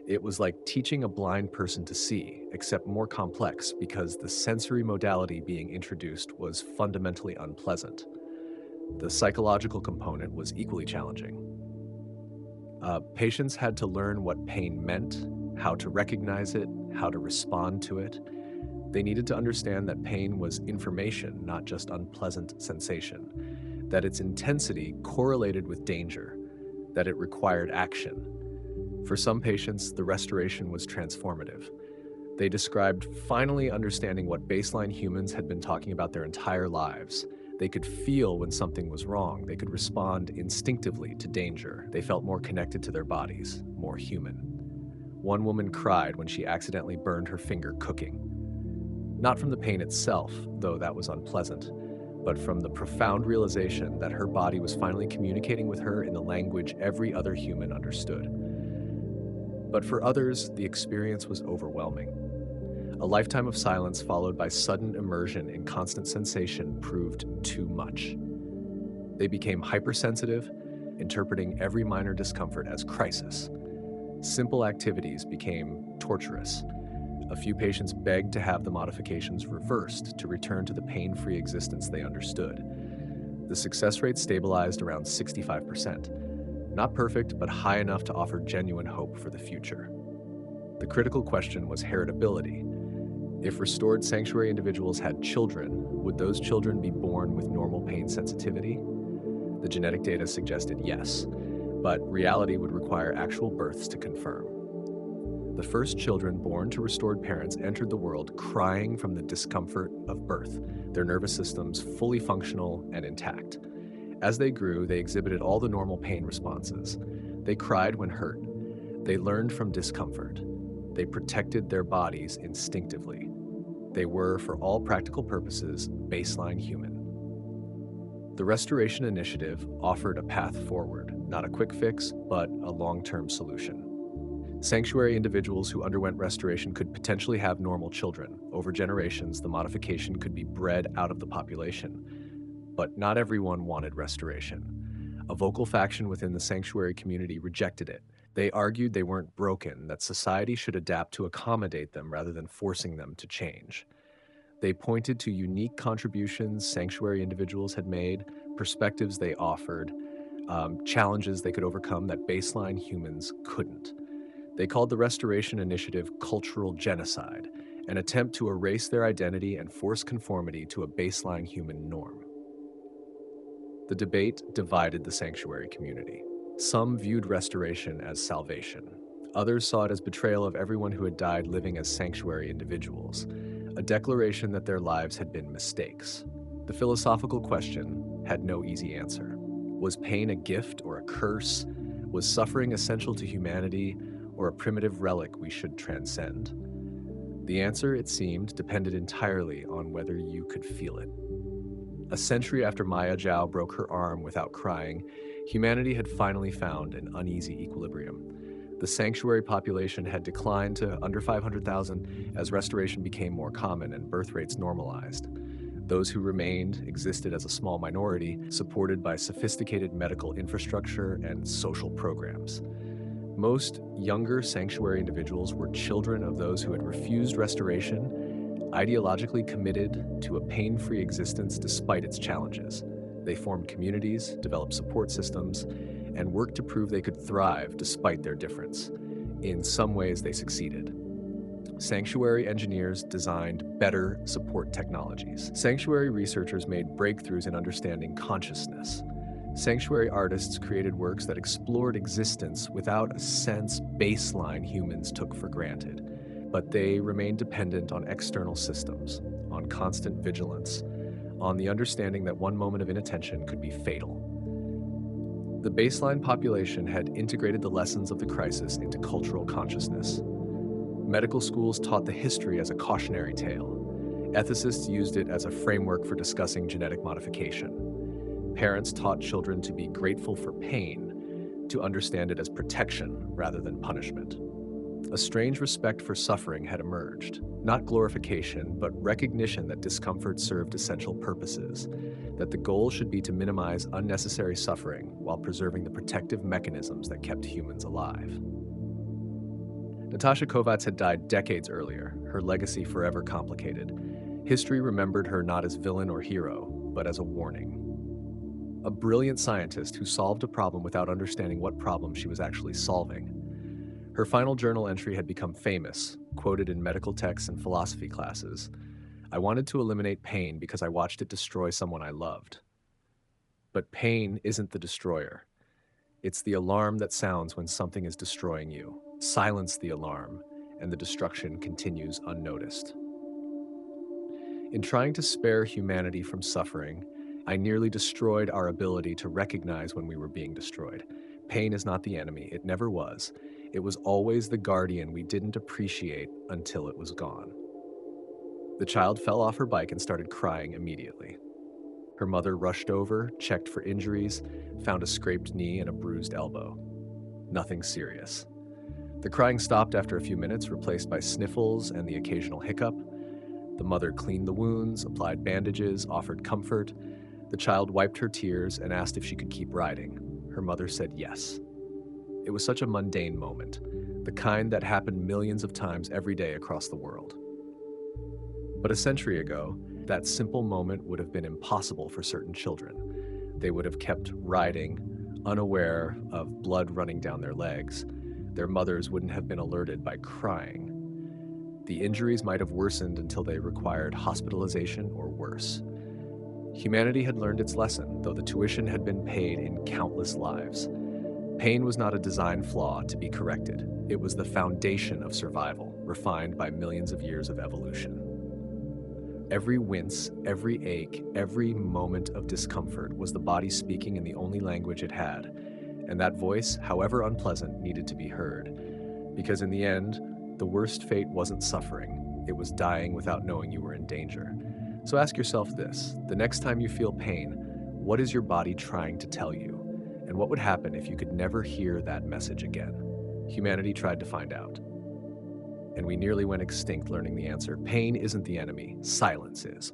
S1: It was like teaching a blind person to see, except more complex because the sensory modality being introduced was fundamentally unpleasant. The psychological component was equally challenging. Patients had to learn what pain meant, how to recognize it, how to respond to it. They needed to understand that pain was information, not just unpleasant sensation, that its intensity correlated with danger, that it required action. For some patients, the restoration was transformative. They described finally understanding what baseline humans had been talking about their entire lives. They could feel when something was wrong. They could respond instinctively to danger. They felt more connected to their bodies, more human. One woman cried when she accidentally burned her finger cooking. Not from the pain itself, though that was unpleasant, but from the profound realization that her body was finally communicating with her in the language every other human understood. But for others, the experience was overwhelming. A lifetime of silence followed by sudden immersion in constant sensation proved too much. They became hypersensitive, interpreting every minor discomfort as crisis. Simple activities became torturous. A few patients begged to have the modifications reversed to return to the pain-free existence they understood. The success rate stabilized around 65%. Not perfect, but high enough to offer genuine hope for the future. The critical question was heritability. If restored sanctuary individuals had children, would those children be born with normal pain sensitivity? The genetic data suggested yes, but reality would require actual births to confirm. The first children born to restored parents entered the world crying from the discomfort of birth, their nervous systems fully functional and intact. As they grew, they exhibited all the normal pain responses. They cried when hurt. They learned from discomfort. They protected their bodies instinctively. They were, for all practical purposes, baseline human. The Restoration Initiative offered a path forward, not a quick fix, but a long-term solution. Sanctuary individuals who underwent restoration could potentially have normal children. Over generations, the modification could be bred out of the population. But not everyone wanted restoration. A vocal faction within the sanctuary community rejected it. They argued they weren't broken, that society should adapt to accommodate them rather than forcing them to change. They pointed to unique contributions sanctuary individuals had made, perspectives they offered, challenges they could overcome that baseline humans couldn't. They called the Restoration Initiative cultural genocide, an attempt to erase their identity and force conformity to a baseline human norm. The debate divided the sanctuary community. Some viewed restoration as salvation. Others saw it as betrayal of everyone who had died living as sanctuary individuals, a declaration that their lives had been mistakes. The philosophical question had no easy answer. Was pain a gift or a curse? Was suffering essential to humanity or a primitive relic we should transcend? The answer, it seemed, depended entirely on whether you could feel it. A century after Maya Zhao broke her arm without crying, humanity had finally found an uneasy equilibrium. The sanctuary population had declined to under 500,000 as restoration became more common and birth rates normalized. Those who remained existed as a small minority, supported by sophisticated medical infrastructure and social programs. Most younger sanctuary individuals were children of those who had refused restoration ideologically committed to a pain-free existence despite its challenges. They formed communities, developed support systems, and worked to prove they could thrive despite their difference. In some ways, they succeeded. Sanctuary engineers designed better support technologies. Sanctuary researchers made breakthroughs in understanding consciousness. Sanctuary artists created works that explored existence without a sense baseline humans took for granted, but they remained dependent on external systems, on constant vigilance, on the understanding that one moment of inattention could be fatal. The baseline population had integrated the lessons of the crisis into cultural consciousness. Medical schools taught the history as a cautionary tale. Ethicists used it as a framework for discussing genetic modification. Parents taught children to be grateful for pain, to understand it as protection rather than punishment. A strange respect for suffering had emerged, not glorification, but recognition that discomfort served essential purposes, that the goal should be to minimize unnecessary suffering while preserving the protective mechanisms that kept humans alive. Natasha Kovacs had died decades earlier, her legacy forever complicated. History remembered her not as villain or hero, but as a warning. A brilliant scientist who solved a problem without understanding what problem she was actually solving. Her final journal entry had become famous, quoted in medical texts and philosophy classes. I wanted to eliminate pain because I watched it destroy someone I loved. But pain isn't the destroyer. It's the alarm that sounds when something is destroying you. Silence the alarm, and the destruction continues unnoticed. In trying to spare humanity from suffering, I nearly destroyed our ability to recognize when we were being destroyed. Pain is not the enemy, it never was. It was always the guardian we didn't appreciate until it was gone. The child fell off her bike and started crying immediately. Her mother rushed over, checked for injuries, found a scraped knee and a bruised elbow. Nothing serious. The crying stopped after a few minutes, replaced by sniffles and the occasional hiccup. The mother cleaned the wounds, applied bandages, offered comfort. The child wiped her tears and asked if she could keep riding. Her mother said yes. It was such a mundane moment, the kind that happened millions of times every day across the world. But a century ago, that simple moment would have been impossible for certain children. They would have kept riding, unaware of blood running down their legs. Their mothers wouldn't have been alerted by crying. The injuries might have worsened until they required hospitalization or worse. Humanity had learned its lesson, though the tuition had been paid in countless lives. Pain was not a design flaw to be corrected. It was the foundation of survival, refined by millions of years of evolution. Every wince, every ache, every moment of discomfort was the body speaking in the only language it had, and that voice, however unpleasant, needed to be heard. Because in the end, the worst fate wasn't suffering, it was dying without knowing you were in danger. So ask yourself this: the next time you feel pain, what is your body trying to tell you? And what would happen if you could never hear that message again? Humanity tried to find out. And we nearly went extinct learning the answer. Pain isn't the enemy, silence is.